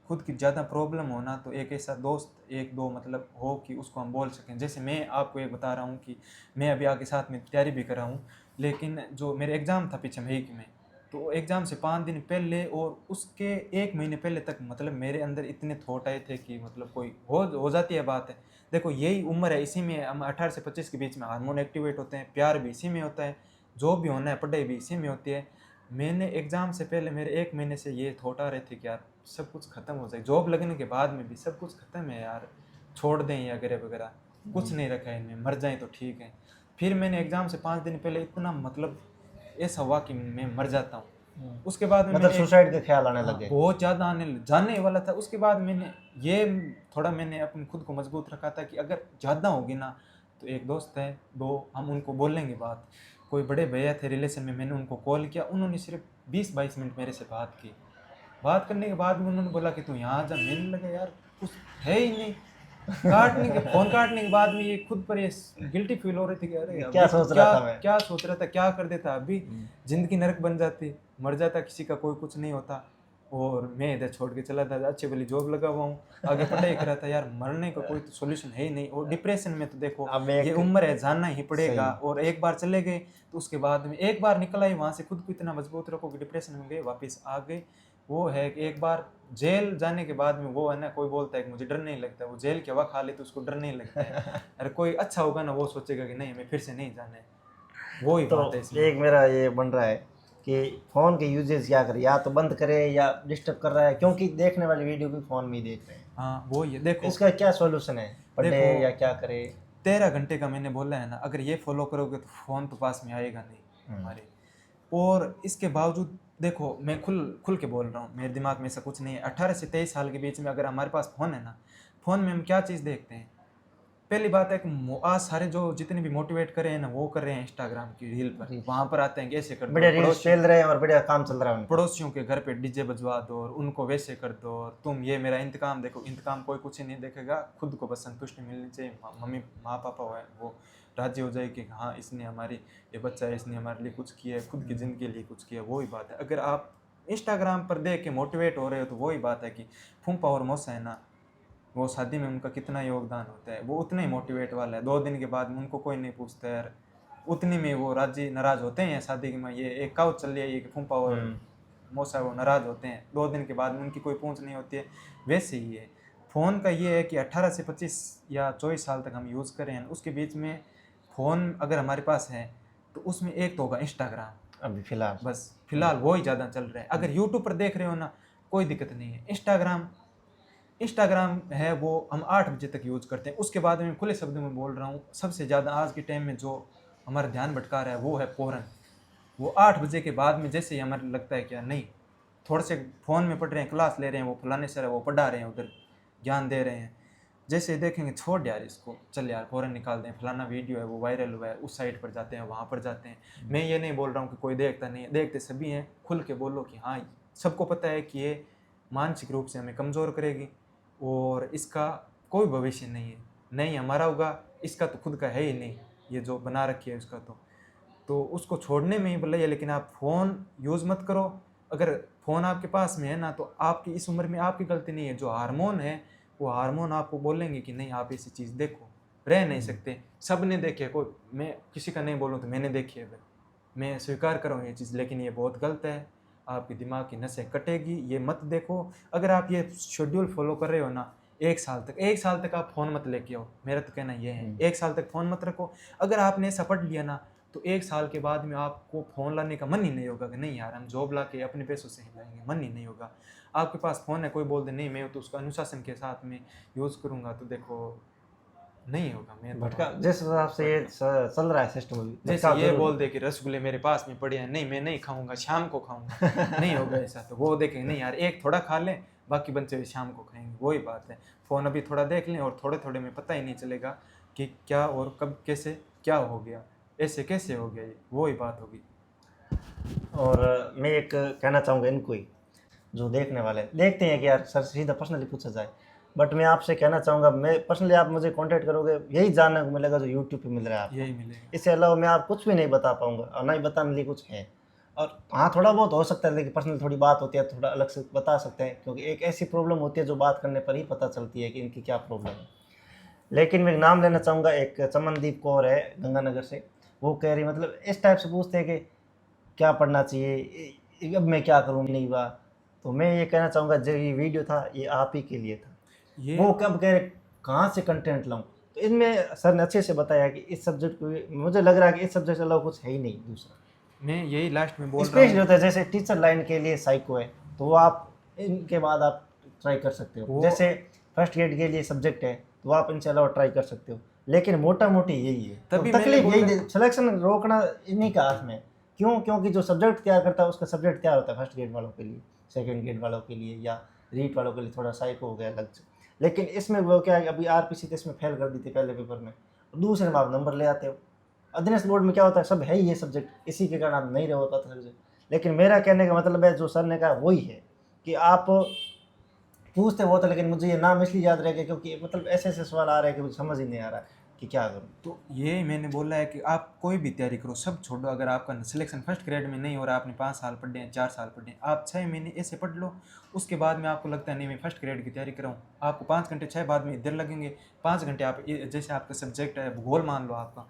खुद की ज़्यादा प्रॉब्लम होना तो एक ऐसा दोस्त 1-2 मतलब हो कि उसको हम बोल सकें। जैसे मैं आपको एक बता रहा हूँ कि मैं अभी आगे साथ में तैयारी भी कर रहा हूँ, लेकिन जो मेरे एग्ज़ाम था पीछे मई में, तो एग्ज़ाम से 5 दिन पहले और उसके 1 महीने पहले तक मतलब मेरे अंदर इतने थॉट आए थे कि मतलब कोई हो जाती है बात है। देखो यही उम्र है, इसी में हम 18 से 25 के बीच में हार्मोन एक्टिवेट होते हैं, प्यार भी इसी में होता है, जो भी होना है पढ़ाई भी इसी में होती है। मैंने एग्ज़ाम से पहले मेरे 1 महीने से ये थॉट आ रहे थे कि यार सब कुछ ख़त्म हो जाए, जॉब लगने के बाद में भी सब कुछ ख़त्म है यार, छोड़ दें या वगैरह वगैरह, कुछ नहीं रखा है इनमें, मर जाएं तो ठीक है। फिर मैंने एग्ज़ाम से 5 दिन पहले इतना मतलब ऐसा हुआ कि मैं मर जाता हूँ। उसके बाद में मतलब मैंने सुसाइड के ख्याल आने हाँ, लगे? बहुत ज़्यादा जाने वाला था। उसके बाद मैंने ये थोड़ा मैंने अपने खुद को मजबूत रखा था कि अगर ज़्यादा होगी ना तो एक दोस्त है 2 हम उनको बोल लेंगे बात। कोई बड़े भैया थे रिलेशन में, मैंने उनको कॉल किया, उन्होंने सिर्फ 20-22 मिनट मेरे से बात की। बात करने के बाद में उन्होंने बोला कि तू यहाँ जा, मैंने लगा यार कुछ है ही नहीं। फ़ोन काटने के बाद में ये खुद पर ये गिल्टी फील हो रही थी कि अरे क्या अभी तो सोच रहा था मैं? क्या सोच रहा था, क्या कर देता, अभी ज़िंदगी नरक बन जाती, मर जाता, किसी का कोई कुछ नहीं होता और मैं इधर छोड़ के चला था, अच्छी भली जॉब लगा हुआ हूँ, आगे पढ़ाई कर रहा था। यार मरने का कोई तो सॉल्यूशन है ही नहीं। और डिप्रेशन में तो देखो अब ये एक उम्र है, जानना ही पड़ेगा। सही। और एक बार चले गए तो उसके बाद में एक बार निकल आई वहाँ से, खुद को इतना मजबूत रखो कि डिप्रेशन में गए वापस आ गए। वो है कि एक बार जेल जाने के बाद में वो है ना, कोई बोलता है कि मुझे डर नहीं लगता, वो जेल की हवा खा ले तो उसको डर नहीं लगता है। अरे कोई अच्छा होगा ना वो सोचेगा कि नहीं मैं फिर से नहीं जाना है, वो ही तो बात है इसमें। एक मेरा ये बन रहा है कि फ़ोन के यूजेस क्या करें, या तो बंद करें या डिस्टर्ब कर रहा है, क्योंकि देखने वाली वीडियो भी फ़ोन में ही देख रहे हैं। हाँ वो ही है। देखो इसका क्या सॉल्यूशन है, पढ़े देखो या क्या करे? 13 घंटे का मैंने बोला है ना, अगर ये फॉलो करोगे तो फ़ोन तो पास में आएगा नहीं हमारे। और इसके बावजूद देखो मैं खुल खुल के बोल रहा हूँ, मेरे दिमाग में ऐसा कुछ नहीं है। 18 से 23 साल के बीच में अगर हमारे पास फ़ोन है ना, फ़ोन में हम क्या चीज़ देखते हैं? पहली बात है कि आज सारे जो जितने भी मोटिवेट कर रहे हैं ना वो कर रहे हैं इंस्टाग्राम की रील पर, वहाँ पर आते हैं कि ऐसे कर दो, बढ़िया रील्स चल रहे हैं और बढ़िया काम चल रहा है उनका। पड़ोसियों के घर पे डीजे बजवा दो और उनको वैसे कर दो, और तुम ये मेरा इंतकाम देखो। इंतकाम कोई कुछ ही नहीं देखेगा, खुद को बस संतुष्टि मिलनी चाहिए, मम्मी माँ पापा हो वो राजी हो जाए कि हाँ इसने हमारी, ये बच्चा है इसने हमारे लिए कुछ किया है, खुद की ज़िंदगी के लिए कुछ किया। वही बात है, अगर आप इंस्टाग्राम पर देख के मोटिवेट हो रहे हो तो वही बात है कि फूफा और मौसा है ना, वो शादी में उनका कितना योगदान होता है, वो उतना ही मोटिवेट वाला है। 2 दिन के बाद में उनको कोई नहीं पूछता यार, उतनी में वो राजी नाराज़ होते हैं शादी में। ये एक कहावत चल रही है कि फूफा और मौसा वो नाराज़ होते हैं, 2 दिन के बाद में उनकी कोई पूछ नहीं होती है। वैसे ही है फ़ोन का, ये है कि 18 से 25 या 24 साल तक हम यूज़ करें, उसके बीच में फ़ोन अगर हमारे पास है तो उसमें एक तो होगा इंस्टाग्राम, अभी फिलहाल बस फिलहाल वो ही ज़्यादा चल रहा है। अगर यूट्यूब पर देख रहे हो ना कोई दिक्कत नहीं है। इंस्टाग्राम है वो हम 8 बजे तक यूज़ करते हैं। उसके बाद में खुले शब्दों में बोल रहा हूँ, सबसे ज़्यादा आज के टाइम में जो हमारा ध्यान भटका रहा है वो है पोर्न। वो 8 बजे के बाद में जैसे ही हमें लगता है कि यार नहीं, थोड़े से फ़ोन में पढ़ रहे हैं, क्लास ले रहे हैं, वो फलाने सर है वो पढ़ा रहे हैं, उधर ज्ञान दे रहे हैं, जैसे ही देखेंगे छोड़ यार इसको, चल यार फ़ौरन निकाल दें, फलाना वीडियो है वो वायरल हुआ है, उस साइट पर जाते हैं, वहाँ पर जाते हैं। मैं ये नहीं बोल रहा हूँ कि कोई देखता नहीं है, देखते सभी हैं। खुल के बोलो कि हाँ सबको पता है कि ये मानसिक रूप से हमें कमज़ोर करेगी और इसका कोई भविष्य नहीं है, नहीं हमारा होगा, इसका तो खुद का है ही नहीं, ये जो बना रखी है उसका तो उसको छोड़ने में ही भलाई है। लेकिन आप फ़ोन यूज़ मत करो। अगर फ़ोन आपके पास में है ना, तो आपकी इस उम्र में आपकी गलती नहीं है। जो हार्मोन है वो हार्मोन आपको बोलेंगे कि नहीं आप ऐसी चीज़ देखो, रह नहीं सकते। सब ने देखे, कोई मैं किसी का नहीं बोलूँ तो मैंने देखी है भाई, मैं स्वीकार करूँ ये चीज़, लेकिन ये बहुत गलत है। आपके दिमाग की नसें कटेगी, ये मत देखो। अगर आप ये शेड्यूल फॉलो कर रहे हो ना, 1 साल तक आप फ़ोन मत लेके आओ, मेरा तो कहना ये है। 1 साल तक फ़ोन मत रखो। अगर आपने ऐसा पढ़ लिया ना, तो 1 साल के बाद में आपको फ़ोन लाने का मन ही नहीं होगा कि नहीं यार हम जॉब ला के अपने पैसों से ही लाएंगे, मन ही नहीं होगा। आपके पास फ़ोन है, कोई बोल दे नहीं मैं तो उसको अनुशासन के साथ में यूज़ करूँगा, तो देखो नहीं होगा। मैं भटका जिस हिसाब से ये चल रहा है सिस्टम अभी, जैसे भटका ये जरूर बोल दे कि रसगुल्ले मेरे पास में पड़े हैं, नहीं मैं नहीं खाऊंगा, शाम को खाऊंगा, नहीं होगा ऐसा। तो वो देखेंगे नहीं यार एक थोड़ा खा लें, बाकी बचे हुए शाम को खाएंगे, वही बात है। फ़ोन अभी थोड़ा देख लें और थोड़े थोड़े में पता ही नहीं चलेगा कि क्या और कब कैसे क्या हो गया, ऐसे कैसे हो गया, ये वही बात होगी। और मैं एक कहना चाहूँगा इनको ही, जो देखने वाले देखते हैं कि यार सर सीधा पर्सनली पूछा जाए, बट मैं आपसे कहना चाहूँगा, मैं पर्सनली आप मुझे कांटेक्ट करोगे यही जानने को मिलेगा जो यूट्यूब पे मिल रहा है आपको, यही मिलेगा। इससे अलावा मैं आप कुछ भी नहीं बता पाऊँगा और ना ही बताने लिए कुछ है। और हाँ थोड़ा बहुत हो सकता है, लेकिन पर्सनल थोड़ी बात होती है थोड़ा अलग से बता सकते हैं, क्योंकि एक ऐसी प्रॉब्लम होती है जो बात करने पर ही पता चलती है कि इनकी क्या प्रॉब्लम है। लेकिन मैं नाम लेना चाहूँगा, एक चमनदीप कौर है गंगानगर से, वो कह रही मतलब इस टाइप से पूछते हैं कि क्या पढ़ना चाहिए, अब मैं क्या करूँ नहीं हुआ। तो मैं ये कहना चाहूँगा जो ये वीडियो था ये आप ही के लिए था। ये वो कब कह रहे कहाँ से कंटेंट लाऊं, तो इनमें सर ने अच्छे से बताया कि इस सब्जेक्ट को, मुझे लग रहा है कि इस सब्जेक्ट के अलावा कुछ है ही नहीं दूसरा। मैं यही लास्ट में बोल रहा स्पेशली हूँ। होता है जैसे टीचर लाइन के लिए साइको है, तो वो आप इनके बाद आप ट्राई कर सकते हो। जैसे फर्स्ट ग्रेड के लिए सब्जेक्ट है तो आप इनसे अलावा ट्राई कर सकते हो, लेकिन मोटा मोटी यही है। तो तभी तकलीफ मैंने यही, सिलेक्शन रोकना इन्हीं का हाथ में है। क्यों? क्योंकि जो सब्जेक्ट तैयार करता है उसका सब्जेक्ट तैयार होता है फर्स्ट ग्रेड वालों के लिए, सेकंड ग्रेड वालों के लिए या रीट वालों के लिए थोड़ा साइको हो गया अलग से। लेकिन इसमें वो क्या है, अभी आरपीसी तो इसमें फेल कर दी थी पहले पेपर में, दूसरे में आप नंबर ले आते हो। अध्ययन बोर्ड में क्या होता है, सब है ही ये सब्जेक्ट, इसी के कारण आप नहीं रह पाते सब्जेक्ट। लेकिन मेरा कहने का मतलब है जो सर ने कहा वही है कि आप पूछते वो तो, लेकिन मुझे ये नाम इसलिए याद रह गया क्योंकि मतलब ऐसे ऐसे सवाल आ रहे हैं कि मुझे समझ ही नहीं आ रहा है कि क्या करूँ। तो ये मैंने बोला है कि आप कोई भी तैयारी करो, सब छोड़ो। अगर आपका सिलेक्शन फर्स्ट ग्रेड में नहीं हो रहा, आपने 5 साल पढ़े हैं, 4 साल पढ़े हैं, आप 6 महीने ऐसे पढ़ लो। उसके बाद में आपको लगता है नहीं मैं फर्स्ट ग्रेड की तैयारी कराऊँ, आपको 5 घंटे 6 बाद में इधर लगेंगे। 5 घंटे आप जैसे आपका सब्जेक्ट है भूगोल मान लो, आपका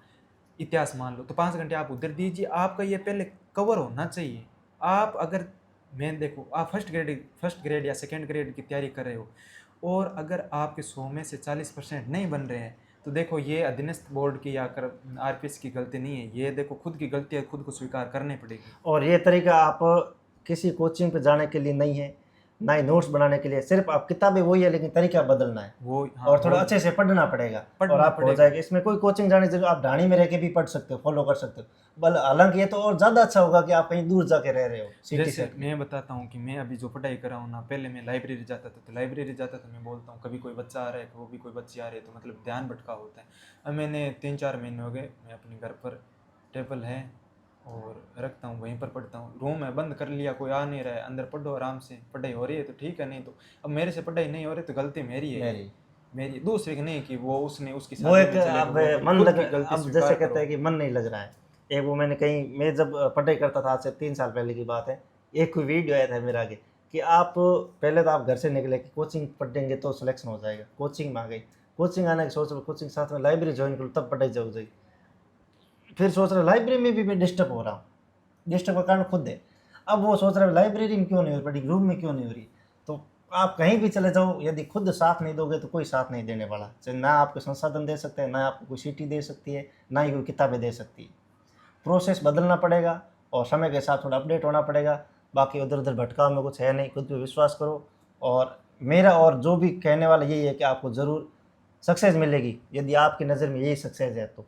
इतिहास मान लो, तो 5 घंटे आप उधर दीजिए। आपका ये पहले कवर होना चाहिए। आप अगर मैं देखो आप फर्स्ट ग्रेड या सेकेंड ग्रेड की तैयारी कर रहे हो और अगर आपके 100 में से 40% नहीं बन रहे हैं, तो देखो ये अधीनस्थ बोर्ड की या कर आरपीएस की गलती नहीं है, ये देखो खुद की गलती है, खुद को स्वीकार करनी पड़ेगी। और ये तरीका आप किसी कोचिंग पे जाने के लिए नहीं है, ना ही नोट्स बनाने के लिए, सिर्फ आप किताबें वही है लेकिन तरीका बदलना है वो हाँ, और थोड़ा अच्छे से पढ़ना पड़ेगा और आप हो जाएगा। इसमें कोई कोचिंग जाने जरूर, आप ढाणी में रह के भी पढ़ सकते हो, फॉलो कर सकते हो। बल हालांकि ये तो और ज़्यादा अच्छा होगा कि आप कहीं दूर जाके रह रहे हो सिटी जैसे से। मैं बताता हूँ कि मैं अभी जो पढ़ाई कर रहा हूँ ना, पहले मैं लाइब्रेरी जाता था, तो लाइब्रेरी जाता था, मैं बोलता हूँ कभी कोई बच्चा आ रहा है, वो भी कोई बच्चे आ रहे हैं, तो मतलब ध्यान भटका होता है। अब मैंने 3-4 महीने हो गए, मैं अपने घर पर टेबल है और रखता हूँ, वहीं पर पढ़ता हूँ। रूम है बंद कर लिया, कोई आ नहीं रहा है, अंदर पढ़ो आराम से, पढ़ाई हो रही है तो ठीक है, नहीं तो अब मेरे से पढ़ाई नहीं हो रही तो गलती मेरी है, मेरी दूसरे की नहीं कि वो उसने उसकी वो एक शादी में चले अब गए, वो मन खुद लग, की गलती अब स्वीकार जैसे कहते करो। हैं कि मन नहीं लग रहा है। एक वो मैंने कहीं, मैं जब पढ़ाई करता था आज से 3 साल पहले की बात है, एक कोई वीडियो आया था मेरे आगे कि आप पहले तो आप घर से निकले कि कोचिंग पढ़ेंगे तो सिलेक्शन हो जाएगा, कोचिंग में आ गई, कोचिंग आने की सोच रहे, कोचिंग साथ में लाइब्रेरी ज्वाइन करो तब पढ़ाई हो जाएगी। फिर सोच रहे लाइब्रेरी में भी मैं डिस्टर्ब हो रहा हूँ, डिस्टर्ब का कारण खुद है। अब वो सोच रहे लाइब्रेरी में क्यों नहीं हो रही पढ़ी, रूम में क्यों नहीं हो रही। तो आप कहीं भी चले जाओ, यदि खुद साथ नहीं दोगे तो कोई साथ नहीं देने वाला, चाहे ना आपको संसाधन दे सकते हैं, ना आपको कोई सीटी दे सकती है, ना ही कोई किताबें दे सकती है। प्रोसेस बदलना पड़ेगा और समय के साथ थोड़ा अपडेट होना पड़ेगा। बाकी उधर उधर भटकाव में कुछ है नहीं, खुद पे विश्वास करो। और मेरा और जो भी कहने वाला यही है कि आपको ज़रूर सक्सेस मिलेगी, यदि आपकी नज़र में यही सक्सेस है तो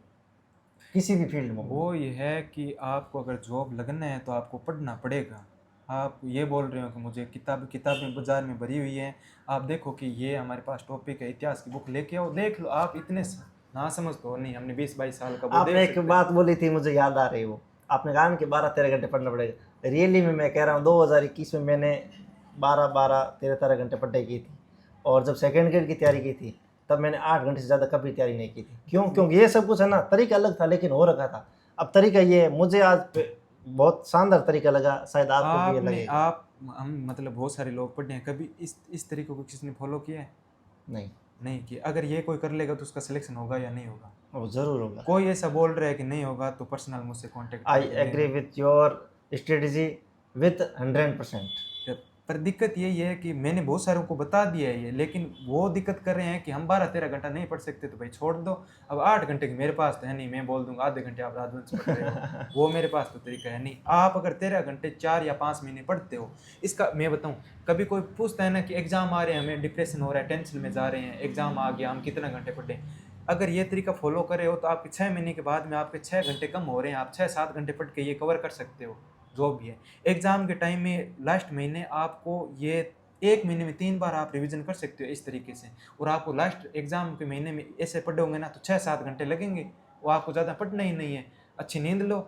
किसी भी फील्ड में। वो ये है कि आपको अगर जॉब लगना है तो आपको पढ़ना पड़ेगा। आप ये बोल रहे हो कि मुझे किताबें बाज़ार में भरी हुई हैं, आप देखो कि ये हमारे पास टॉपिक है, इतिहास की बुक लेके आओ, देख लो। आप इतने ना समझ तो नहीं, हमने 20-22 साल का वो आपने एक बात बोली थी मुझे याद आ रही, वो आपने कहा कि 12-13 घंटे पढ़ना पड़ेगा। रियली में मैं कह रहा हूँ 2021 में मैंने 12-13 घंटे पढ़ाई की थी, और जब सेकेंड ग्रेड की तैयारी की थी तब मैंने 8 घंटे से ज़्यादा कभी तैयारी नहीं की थी। क्यों? क्योंकि ये सब कुछ है ना, तरीका अलग था लेकिन हो रखा था। अब तरीका ये है, मुझे आज बहुत शानदार तरीका लगा, शायद आपको भी ये लगेगा। आप हम मतलब बहुत सारे लोग पढ़े हैं, कभी इस तरीके को किसी ने फॉलो किया है? नहीं नहीं किया। अगर ये कोई कर लेगा तो उसका सिलेक्शन होगा या नहीं होगा? वो ज़रूर होगा। कोई ऐसा बोल रहा है कि नहीं होगा तो पर्सनल मुझसे कांटेक्ट आई करके agree with your strategy with 100%। पर दिक्कत यही है कि मैंने बहुत सारों को बता दिया है ये, लेकिन वो दिक्कत कर रहे हैं कि हम 12-13 घंटा नहीं पढ़ सकते तो भाई छोड़ दो। अब 8 घंटे की मेरे पास तो है नहीं, मैं बोल दूंगा आधे घंटे आप राजवंश पढ़ रहे हो, वो मेरे पास तो तरीका है नहीं। आप अगर 13 घंटे 4 या 5 महीने पढ़ते हो, इसका मैं बताऊं, कभी कोई पूछता है ना कि एग्जाम आ रहे हैं, हमें डिप्रेशन हो रहा है, टेंशन में जा रहे हैं, एग्जाम आ गया, हम कितना घंटे पढ़े। अगर ये तरीका फॉलो करे हो तो आपके 6 महीने के बाद में आपके 6 घंटे कम हो रहे हैं, आप 6-7 घंटे पढ़ के ये कवर कर सकते हो जो भी है। एग्जाम के टाइम में लास्ट महीने आपको ये 1 महीने में 3 बार आप रिवीजन कर सकते हो इस तरीके से, और आपको लास्ट एग्जाम के महीने में ऐसे पढ़ोगे ना तो 6-7 घंटे लगेंगे, वो आपको ज़्यादा पढ़ना ही नहीं है। अच्छी नींद लो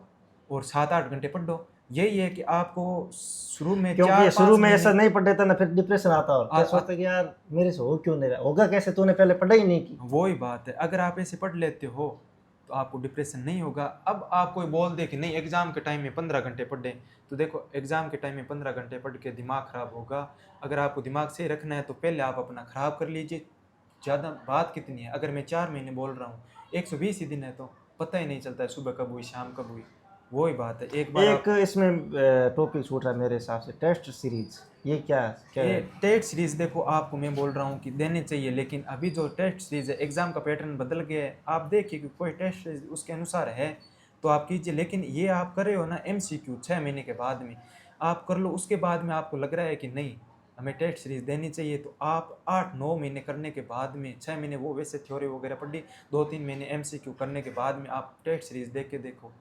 और 7-8 घंटे पढ़ो। यही है कि आपको शुरू में क्योंकि शुरू 4-5 में ऐसा महीने नहीं पढ़ देता ना, फिर डिप्रेशन आता और क्या सोचता कि यार मेरे से हो क्यों नहीं रहा, होगा कैसे, तूने पहले पढ़ा ही नहीं की। वही बात है, अगर आप ऐसे पढ़ लेते हो तो आपको डिप्रेशन नहीं होगा। अब आप कोई बोल दे कि नहीं एग्जाम के टाइम में 15 घंटे पढ़े, तो देखो एग्जाम के टाइम में 15 घंटे पढ़ के दिमाग खराब होगा। अगर आपको दिमाग सही रखना है तो पहले आप अपना खराब कर लीजिए। ज़्यादा बात कितनी है, अगर मैं 4 महीने बोल रहा हूँ, 120 ही दिन है तो पता ही नहीं चलता है सुबह कब हुई शाम कब हुई। वही बात है, एक बार एक आप इसमें टॉपिक छूट रहा है मेरे हिसाब से, टेस्ट सीरीज। ये क्या क्या ये है? टेस्ट सीरीज देखो, आपको मैं बोल रहा हूँ कि देने चाहिए, लेकिन अभी जो टेस्ट सीरीज है एग्जाम का पैटर्न बदल गया है। आप देखिए कि कोई टेस्ट सीरीज उसके अनुसार है तो आप कीजिए, लेकिन ये आप कर रहे हो ना MCQ 6 महीने के बाद में आप कर लो, उसके बाद में आपको लग रहा है कि नहीं हमें टेस्ट सीरीज देनी चाहिए, तो आप 8-9 महीने करने के बाद में 6 महीने वो वैसे थ्योरी वगैरह पढ़ी, 2-3 महीने MCQ करने के बाद में आप टेस्ट सीरीज देख के देखो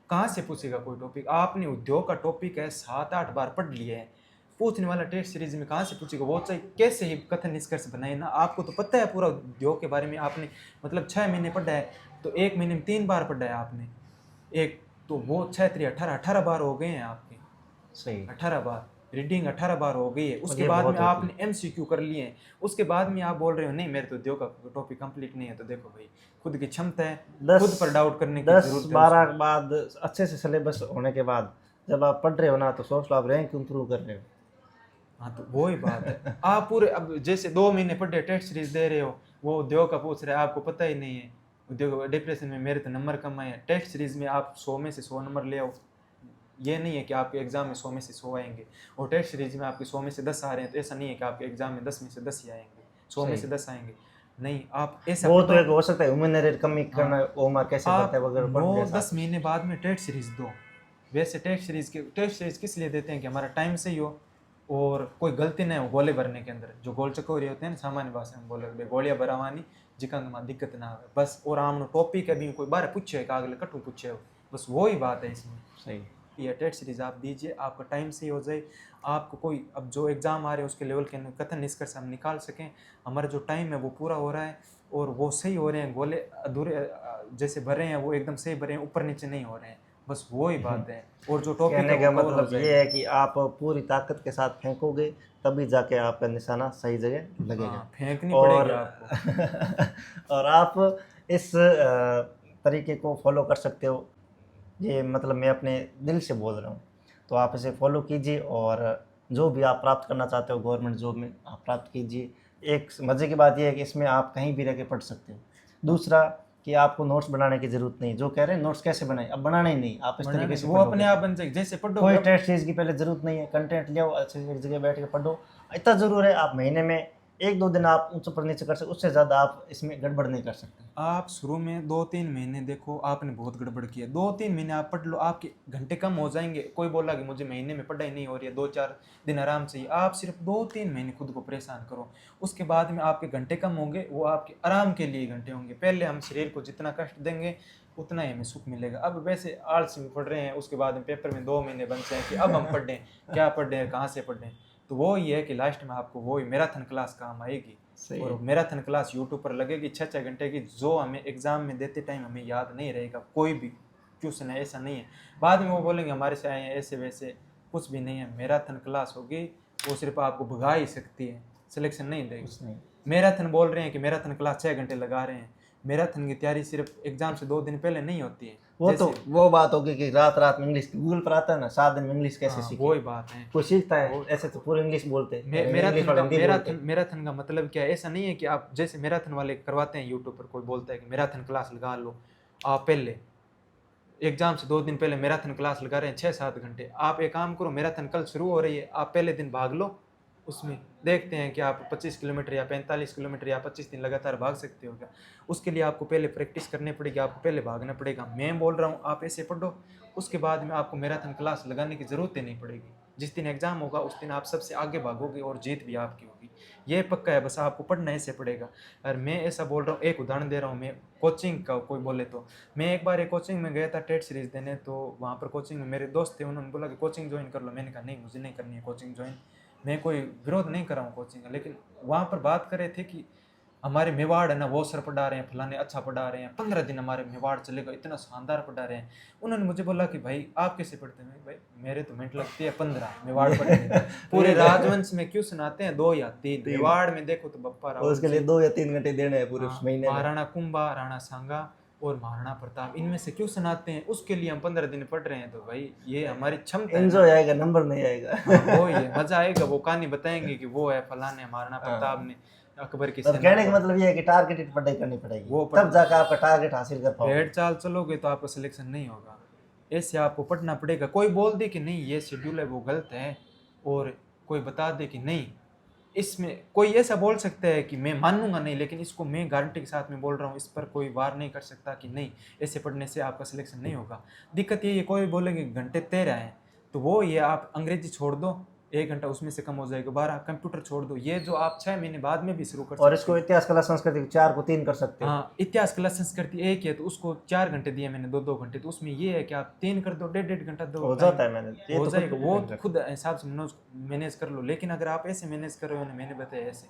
कहाँ से पूछेगा कोई टॉपिक। आपने उद्योग का टॉपिक है 7-8 बार पढ़ लिया है, पूछने वाला टेस्ट सीरीज में कहाँ से पूछेगा। वो चाहे कैसे ही कथन निष्कर्ष बनाए ना, आपको तो पता है पूरा उद्योग के बारे में, आपने मतलब 6 महीने पढ़ा है तो 1 महीने में 3 बार पढ़ा है आपने एक, तो वो 6-3-18 बार हो गए हैं आपके। सही। 18 बार रीडिंग 18 बार हो गई है। उसके ये बाद बहुत में होती आपने MCQ कर लिए हैं, उसके बाद में आप बोल रहे हो नहीं मेरे तो उद्योग का टॉपिक कंप्लीट नहीं है। तो देखो भाई, खुद की क्षमता है, खुद पर डाउट करने की जरूरत है 10-12 उसमें। के बाद अच्छे से सिलेबस होने के बाद जब आप पढ़ रहे हो ना, तो सोच लो आप रैंक इम्प्रूव कर रहे हो। हाँ तो वही बात है, आप पूरे अब जैसे 2 महीने पढ़े टेस्ट सीरीज दे रहे हो, वो उद्योग का पूछ रहे हैं, आपको पता ही नहीं है उद्योग डिप्रेशन में मेरे तो नंबर कम आए हैं। टेस्ट सीरीज में आप 100 में से 100 नंबर ले आओ, ये नहीं है कि आपके एग्जाम में 100 में से 100 आएंगे। और टेस्ट सीरीज में आपके 100 में से 10 आ रहे हैं तो ऐसा नहीं है कि आपके एग्जाम में 10 में से 10 ही आएंगे, 100 में से 10 आएंगे। नहीं, आप ऐसा वो तो पढ़ो। एक हो सकता है ह्यूमन एरर कमी करना, हाँ, ओमर कैसे आप करते हैं वगैरह पढ़ लिया 9-10 साथ। महीने बाद में टेस्ट सीरीज दो। वैसे टेस्ट सीरीज किस लिए देते हैं कि हमारा टाइम सही हो और कोई गलती नहीं हो गोले भरने के अंदर। जो गोल चकोरी होते हैं ना, सामान्य भाषा में बोले गोलियां भरावानी जिका दिक्कत ना आवे बस। और आम टॉपिक है भी कोई बारे पूछे का अगले कटू पूछे हो, बस वही बात है इसमें। सही। ये टेट सीरीज आप दीजिए, आपका टाइम सही हो जाए, आपको कोई अब जो एग्ज़ाम आ रहे हैं उसके लेवल के कथन निष्कर्ष हम निकाल सकें। हमारा जो टाइम है वो पूरा हो रहा है और वो सही हो रहे हैं, गोले अधूरे जैसे भरे हैं वो एकदम सही भरे हैं, ऊपर नीचे नहीं हो रहे हैं, बस वही बात है। और जो टॉपिक कहने है का वो कवर हो मतलब ये जाएगा। है कि आप पूरी ताकत के साथ फेंकोगे तभी जाके आपका निशाना सही जगह लगेगा। हाँ, फेंकनी और पड़ेगी आपको। और आप इस तरीके को फॉलो कर सकते हो। ये मतलब मैं अपने दिल से बोल रहा हूँ, तो आप इसे फॉलो कीजिए और जो भी आप प्राप्त करना चाहते हो गवर्नमेंट जॉब में आप प्राप्त कीजिए। एक मज़े की बात यह है कि इसमें आप कहीं भी रह के पढ़ सकते हो। दूसरा कि आपको नोट्स बनाने की ज़रूरत नहीं। जो कह रहे हैं नोट्स कैसे बनाए, अब बनाना ही नहीं, आप इस तरीके से वो अपने आप बन जाएगी जैसे पढ़ो। कोई टेस्ट सीरीज की पहले ज़रूरत नहीं है। कंटेंट ले आओ, अच्छे से एक जगह बैठ के पढ़ो। इतना ज़रूर है आप महीने में 1-2 दिन आप ऊँचा नीचे कर सकते, उससे ज़्यादा आप इसमें गड़बड़ नहीं कर सकते। आप शुरू में 2-3 महीने देखो, आपने बहुत गड़बड़ किया, 2-3 महीने आप पढ़ लो, आपके घंटे कम हो जाएंगे। कोई बोला कि मुझे महीने में पढ़ाई नहीं हो रही है, 2-4 दिन आराम चाहिए, आप सिर्फ 2-3 महीने खुद को परेशान करो। उसके बाद में आपके घंटे कम होंगे, वो आपके आराम के लिए घंटे होंगे। पहले हम शरीर को जितना कष्ट देंगे उतना ही हमें सुख मिलेगा। अब वैसे आलसी में पढ़ रहे हैं, उसके बाद में पेपर में 2 महीने बनते हैं कि अब हम पढ़ें, क्या पढ़ें, कहाँ से पढ़ें। तो वो ही है कि लास्ट में आपको वो ही मैराथन क्लास काम आएगी। और मैराथन क्लास यूट्यूब पर लगेगी 6-6 घंटे की, जो हमें एग्जाम में देते टाइम हमें याद नहीं रहेगा। कोई भी क्वेश्चन है ऐसा नहीं है, बाद में वो बोलेंगे हमारे से आए हैं ऐसे वैसे, कुछ भी नहीं है। मैराथन क्लास होगी, वो सिर्फ आपको भगा ही सकती है, सिलेक्शन नहीं देगी। मैराथन बोल रहे हैं कि मैराथन क्लास 6 घंटे लगा रहे हैं, मैराथन की तैयारी सिर्फ एग्जाम से 2 दिन पहले नहीं होती है। वो तो जैसे वो बात होगी कि रात रात में इंग्लिश गूगल पर आता है ना, 7 दिन में इंग्लिश कैसे हाँ, सीखे, वो ही बात है। कोई सीखता है वो ऐसे तो पूरी इंग्लिश बोलते हैं, इंग्लिश मैराथन और का हिंदी बोलते हैं। मैराथन का मतलब क्या है? ऐसा नहीं है कि आप जैसे मैराथन वाले करवाते हैं यूट्यूब पर, कोई बोलता है कि मैराथन क्लास लगा लो, आप पहले एग्जाम से 2 दिन पहले मैराथन क्लास लगा रहे हैं 6-7 घंटे। आप एक काम करो, मैराथन कल शुरू हो रही है, आप पहले दिन भाग लो, उसमें देखते हैं कि आप 25 किलोमीटर या 45 किलोमीटर या 25 दिन लगातार भाग सकते हो क्या। उसके लिए आपको पहले प्रैक्टिस करनी पड़ेगी, आपको पहले भागना पड़ेगा। मैं बोल रहा हूँ आप ऐसे पढ़ो, उसके बाद में आपको मैराथन क्लास लगाने की ज़रूरत ही नहीं पड़ेगी। जिस दिन एग्ज़ाम होगा उस दिन आप सबसे आगे भागोगे और जीत भी आपकी होगी, ये पक्का है। बस आपको पढ़ना ऐसे पड़ेगा। और मैं ऐसा बोल रहा हूँ, एक उदाहरण दे रहा हूँ मैं कोचिंग का, कोई बोले तो मैं एक बार एक कोचिंग में गया था टेट सीरीज देने, तो वहाँ पर कोचिंग में मेरे दोस्त थे, उन्होंने बोला कि कोचिंग ज्वाइन कर लो। मैंने कहा नहीं, मुझे नहीं करनी है कोचिंग ज्वाइन, मैं कोई विरोध नहीं कर रहा हूँ कोचिंग का, लेकिन वहाँ पर बात कर रहे थे कि हमारे मेवाड़ है ना वो सर पढ़ा रहे हैं, फलाने अच्छा पढ़ा रहे हैं, 15 दिन हमारे मेवाड़ चलेगा, इतना शानदार पढ़ा रहे हैं। उन्होंने मुझे बोला कि भाई आप कैसे पढ़ते हैं? भाई मेरे तो मिनट लगती है 15 मेवाड़ पढ़ने पूरे राजवंश में क्यों सुनाते हैं 2 या 3, मेवाड़ में देखो तो बप्पा और रावल उसके लिए जी, 2 या 3 घंटे देने हैं पूरे हाँ, महीने में। महाराणा कुंभा, राणा सांगा और महाराणा प्रताप, इनमें से क्यों सुनाते हैं? उसके लिए हम 15 दिन पढ़ रहे हैं। तो भाई ये हमारी क्षमता है ना। एंजॉय आएगा, नंबर नहीं आएगा। हाँ, वो ये मजा आएगा, वो कहानी बताएंगे कि वो है फलाने महाराणा प्रताप ने अकबर की पर सेना कहने का को, मतलब ये है कि टारगेटेड पढ़ाई करनी पड़ेगी, वो तब जाकर आपका टारगेट हासिल कर पाओगे। भेड़ चाल चलोगे तो आपका सिलेक्शन नहीं होगा। ऐसे आपको पढ़ना पड़ेगा। कोई बोल दे कि नहीं ये शेड्यूल है वो गलत है, और कोई बता दे कि नहीं इसमें, कोई ऐसा बोल सकता है कि मैं मानूंगा नहीं, लेकिन इसको मैं गारंटी के साथ में बोल रहा हूँ, इस पर कोई वार नहीं कर सकता कि नहीं ऐसे पढ़ने से आपका सिलेक्शन नहीं होगा। दिक्कत ये है, कोई बोलेंगे घंटे 13 हैं, तो वो ये आप अंग्रेजी छोड़ दो, 1 घंटा उसमें से कम हो जाएगा, 12 कंप्यूटर छोड़ दो, ये जो आप 6 महीने बाद में भी शुरू कर और सकते इसको हो। इतिहास कला संस्कृति 4 को 3 कर सकते हो। हाँ, इतिहास कला संस्कृति एक है तो उसको 4 घंटे दिए मैंने, 2-2 घंटे, तो उसमें ये है कि आप 3 कर दो, 1.5 घंटा दो, हो टाइम जाता है, मैंने ये हो तो जाएगा, खुद वो डिपेंड करता खुद हिसाब से मैनेज कर लो। लेकिन अगर आप ऐसे मैनेज कर रहे हो ना, मैंने बताया ऐसे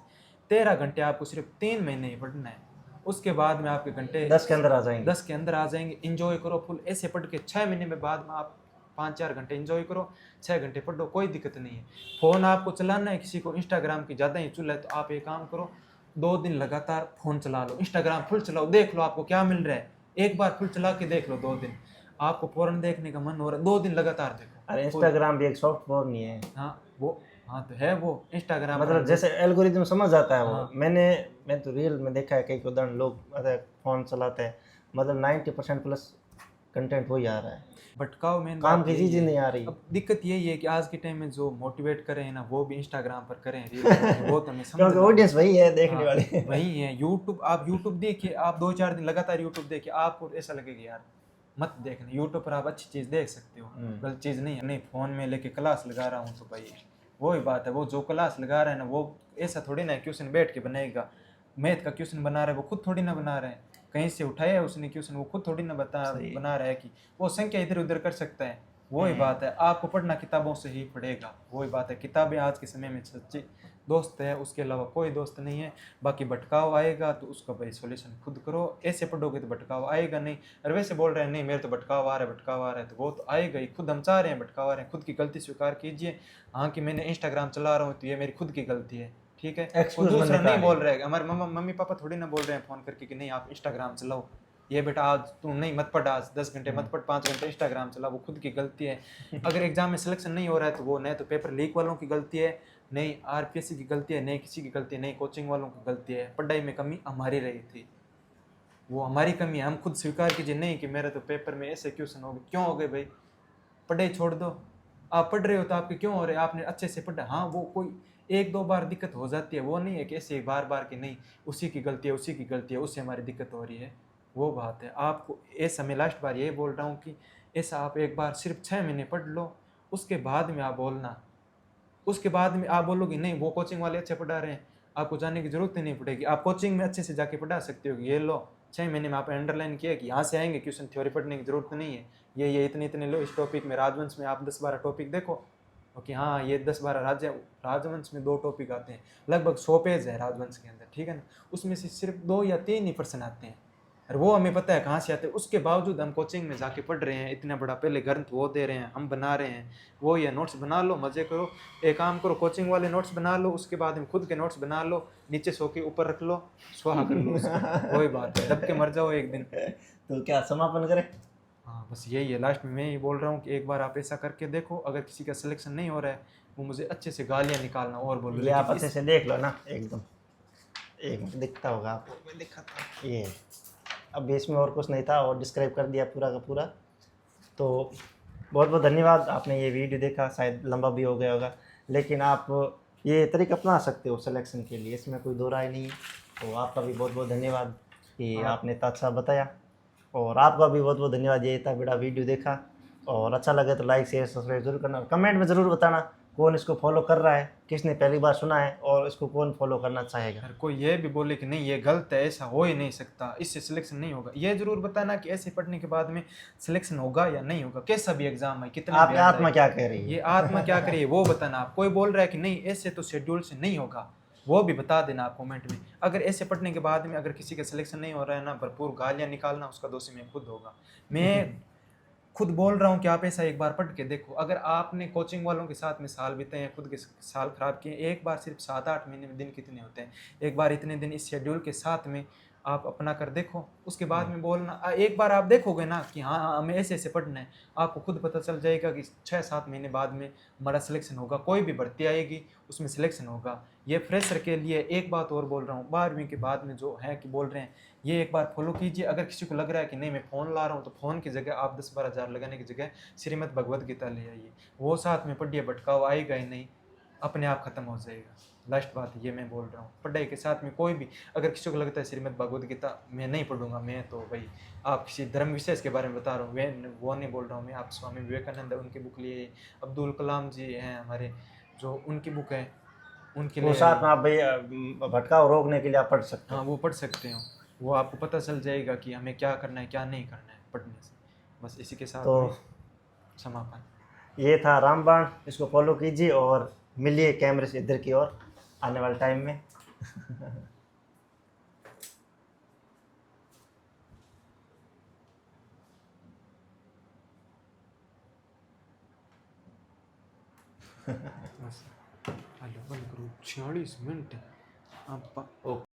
13 घंटे आपको सिर्फ 3 महीने ही पढ़ना है, उसके बाद में आपके घंटे है, 10 के अंदर आ जाएंगे। 10 के अंदर आ जाएंगे। इंजॉय करो फुल, ऐसे पढ़ के 6 महीने में बाद में आप 5-4 घंटे इंजॉय करो, 6 घंटे पढ़ो, कोई दिक्कत नहीं है। फ़ोन आपको चलाना है, किसी को इंस्टाग्राम की ज़्यादा ही चुल है तो आप एक काम करो, 2 दिन लगातार फ़ोन चला लो, इंस्टाग्राम फुल चलाओ, देख लो आपको क्या मिल रहा है। एक बार फुल चला के देख लो, 2 दिन आपको पोर्न देखने का मन हो रहा है, 2 दिन लगातार देखो। अरे इंस्टाग्राम भी एक सॉफ्टवेयर नहीं है। हाँ वो, हाँ तो है वो इंस्टाग्राम पर मतलब जैसे एल्गोरिदम समझ जाता है वो। हाँ। मैं तो रियल में देखा है कई उदाहरण, लोग फ़ोन चलाते हैं, मतलब 90% प्लस कंटेंट वही आ रहा है, भटकाव मेन काम बात की यही चीज़ ही है। नहीं आ रही। अब दिक्कत यही है कि आज के टाइम में जो मोटिवेट कर रहे हैं ना, वो भी इंस्टाग्राम पर करें, रील बनाएं, वो तो मैं समझ क्योंकि रहा हूँ। ऑडियंस वही है देखने हाँ, वाले। वही है। यूट्यूब, आप यूट्यूब देखिए, आप 2-4 दिन लगातार यूट्यूब देखिए, आपको ऐसा लगेगा यार मत देखना। यूट्यूब पर आप अच्छी चीज़ देख सकते हो, गलत चीज़ नहीं है। नहीं, फ़ोन में लेके क्लास लगा रहा हूँ तो भाई वही बात है, वो जो क्लास लगा रहा है ना, वो ऐसा थोड़ी ना क्वेश्चन बैठ के बनाएगा। मैथ का क्वेश्चन बना रहा है, वो खुद थोड़ी ना बना रहा है, कहीं से उठाया है उसने क्वेश्चन, वो खुद थोड़ी ना बना रहा है कि वो संख्या इधर उधर कर सकता है। वही बात है, आपको पढ़ना किताबों से ही पड़ेगा। वही बात है, किताबें आज के समय में सच्ची दोस्त है, उसके अलावा कोई दोस्त नहीं है। बाकी भटकाव आएगा तो उसका भाई सॉल्यूशन खुद करो, ऐसे पढ़ोगे तो भटकाव आएगा नहीं। और वैसे बोल रहे हैं नहीं मेरे तो भटकाव आ रहा है, भटकाव आ रहा है, तो वो तो आएगा ही। खुद हम चाह रहे हैं भटकाव आ रहे हैं, खुद की गलती स्वीकार कीजिए। हाँ कि मैंने इंस्टाग्राम चला रहा हूँ तो ये मेरी खुद की गलती है, ठीक है, कोई एक्सक्यूज दूसरा बनने नहीं का बोल है। रहा है। हमारे मम्मी पापा थोड़ी ना बोल रहे हैं फ़ोन करके कि नहीं आप इंस्टाग्राम चलाओ, ये बेटा आज तू नहीं मत पढ़, आज 10 घंटे मत पढ़, 5 घंटे इंस्टाग्राम चला, वो खुद की गलती है। अगर एग्जाम में सिलेक्शन नहीं हो रहा है तो वो नहीं तो पेपर लीक वालों की गलती है, नहीं आरपीएससी की गलती है, नहीं किसी की गलती है, नहीं कोचिंग वालों की गलती है। पढ़ाई में कमी हमारी रही थी, वो हमारी कमी है, हम खुद स्वीकार कीजिए। नहीं कि मेरे तो पेपर में ऐसे क्वेश्चन हो गए, क्यों हो गए भाई? पढ़ाई छोड़ दो। आप पढ़ रहे हो तो आपके क्यों हो रहे हैं? आपने अच्छे से पढ़ा, हाँ वो कोई 1-2 बार दिक्कत हो जाती है, वो नहीं है कि ऐसे बार बार कि नहीं उसी की गलती है, उसी की गलती है, उससे हमारी दिक्कत हो रही है। वो बात है, आपको ऐसा मैं लास्ट बार यही बोल रहा हूँ कि ऐसा आप एक बार सिर्फ 6 महीने पढ़ लो, उसके बाद में आप बोलना, उसके बाद में आप बोलोगे नहीं वो कोचिंग वाले अच्छे पढ़ा रहे हैं, आपको जाने की जरूरत ही नहीं पड़ेगी। आप कोचिंग में अच्छे से जाके पढ़ा सकते हो कि ये लो 6 महीने में आप अंडरलाइन किया कि यहाँ से आएंगे क्वेश्चन, थ्योरी पढ़ने की जरूरत नहीं है। ये इतने इतने लो, इस टॉपिक में राजवंश में आप 10-12 टॉपिक देखो, ओके हाँ ये 10-12 राजवंश में 2 टॉपिक आते हैं, लगभग 100 पेज है राजवंश के अंदर, ठीक है ना, उसमें से सिर्फ 2 या 3 ही प्रश्न आते हैं। और वो हमें पता है कहाँ से आते हैं, उसके बावजूद हम कोचिंग में जाके पढ़ रहे हैं, इतना बड़ा पहले ग्रंथ वो दे रहे हैं, हम बना रहे हैं, वो ये नोट्स बना लो, मजे करो। एक काम करो, कोचिंग वाले नोट्स बना लो, उसके बाद में खुद के नोट्स बना लो, नीचे सो के ऊपर रख लो, स्वाहा कर लो उसको, वही बात है, दब के मर जाओ एक दिन। तो क्या समापन करें? हाँ बस यही है, लास्ट में मैं ये बोल रहा हूँ कि एक बार आप ऐसा करके देखो, अगर किसी का सिलेक्शन नहीं हो रहा है वो मुझे अच्छे से गालियाँ निकालना और बोलो। ये आप अच्छे से देख लो ना एकदम, एक मिनट दिखता होगा आपको, मैं दिखाता हूँ। ये अब इसमें और कुछ नहीं था और डिस्क्राइब कर दिया पूरा का पूरा। तो बहुत बहुत धन्यवाद, आपने ये वीडियो देखा, शायद लंबा भी हो गया होगा, लेकिन आप ये तरीका अपना सकते हो सिलेक्शन के लिए, इसमें कोई दो राय नहीं है। तो आपका भी बहुत बहुत धन्यवाद कि आपने इतना अच्छा बताया, और आपका भी बहुत बहुत धन्यवाद ये इतना बड़ा वीडियो देखा। और अच्छा लगे तो लाइक शेयर सब्सक्राइब जरूर करना, कमेंट में ज़रूर बताना कौन इसको फॉलो कर रहा है, किसने पहली बार सुना है, और इसको कौन फॉलो करना चाहेगा। अगर कोई ये भी बोले कि नहीं ये गलत है, ऐसा हो ही नहीं सकता, इससे सिलेक्शन नहीं होगा, ये जरूर बताना कि ऐसे पढ़ने के बाद में सिलेक्शन होगा या नहीं होगा, कैसा भी एग्जाम है, कितना आपकी भी हार्ड आत्मा है, क्या कह रही है? ये आत्मा क्या करे वो बताना। आप कोई बोल रहा है कि नहीं ऐसे तो शेड्यूल से नहीं होगा, वो भी बता देना आप कमेंट में। अगर ऐसे पढ़ने के बाद में अगर किसी का सिलेक्शन नहीं हो रहा है ना, भरपूर गालियाँ निकालना, उसका दोषी मैं खुद होगा। मैं खुद बोल रहा हूँ कि आप ऐसा एक बार पढ़ के देखो। अगर आपने कोचिंग वालों के साथ में साल बीते हैं, खुद के साल खराब किए, एक बार सिर्फ 7-8 महीने में दिन कितने होते हैं, एक बार इतने दिन इस शेड्यूल के साथ में आप अपना कर देखो, उसके बाद में बोलना। एक बार आप देखोगे ना कि हाँ हाँ हमें ऐसे ऐसे पढ़ना है, आपको खुद पता चल जाएगा कि 6-7 महीने बाद में हमारा सिलेक्शन होगा, कोई भी भर्ती आएगी उसमें सिलेक्शन होगा। ये फ्रेशर के लिए एक बात और बोल रहा हूँ, 12वीं के बाद में जो है कि बोल रहे हैं, ये एक बार फॉलो कीजिए। अगर किसी को लग रहा है कि नहीं मैं फ़ोन ला रहा हूँ, तो फ़ोन की जगह आप 10-12 हज़ार लगाने की जगह श्रीमद् भगवद गीता ले आइए, वो साथ में पढ़िए, भटकाव आएगा ही नहीं, अपने आप ख़त्म हो जाएगा। लास्ट बात ये मैं बोल रहा हूँ, पढ़ाई के साथ में कोई भी, अगर किसी को लगता है श्रीमद् भगवद गीता मैं नहीं पढ़ूंगा, मैं तो भाई आप किसी धर्म विशेष के बारे में बता रहा हूँ, वो नहीं बोल रहा हूँ मैं। आप स्वामी विवेकानंद उनकी बुक लिए, अब्दुल कलाम जी हैं हमारे, जो उनकी बुक है उनके वो लिए साथ में आइए। आप भाई भटकाव रोकने के लिए आप पढ़ सकते हाँ हो। वो पढ़ सकते हो, वो आपको पता चल जाएगा कि हमें क्या करना है क्या नहीं करना है पढ़ने से। बस इसी के साथ तो में समापन। ये था रामबाण, इसको फॉलो कीजिए और मिलिए कैमरे से इधर की ओर आने वाले टाइम में। बस हेलो बंद करो, 46 मिनट आप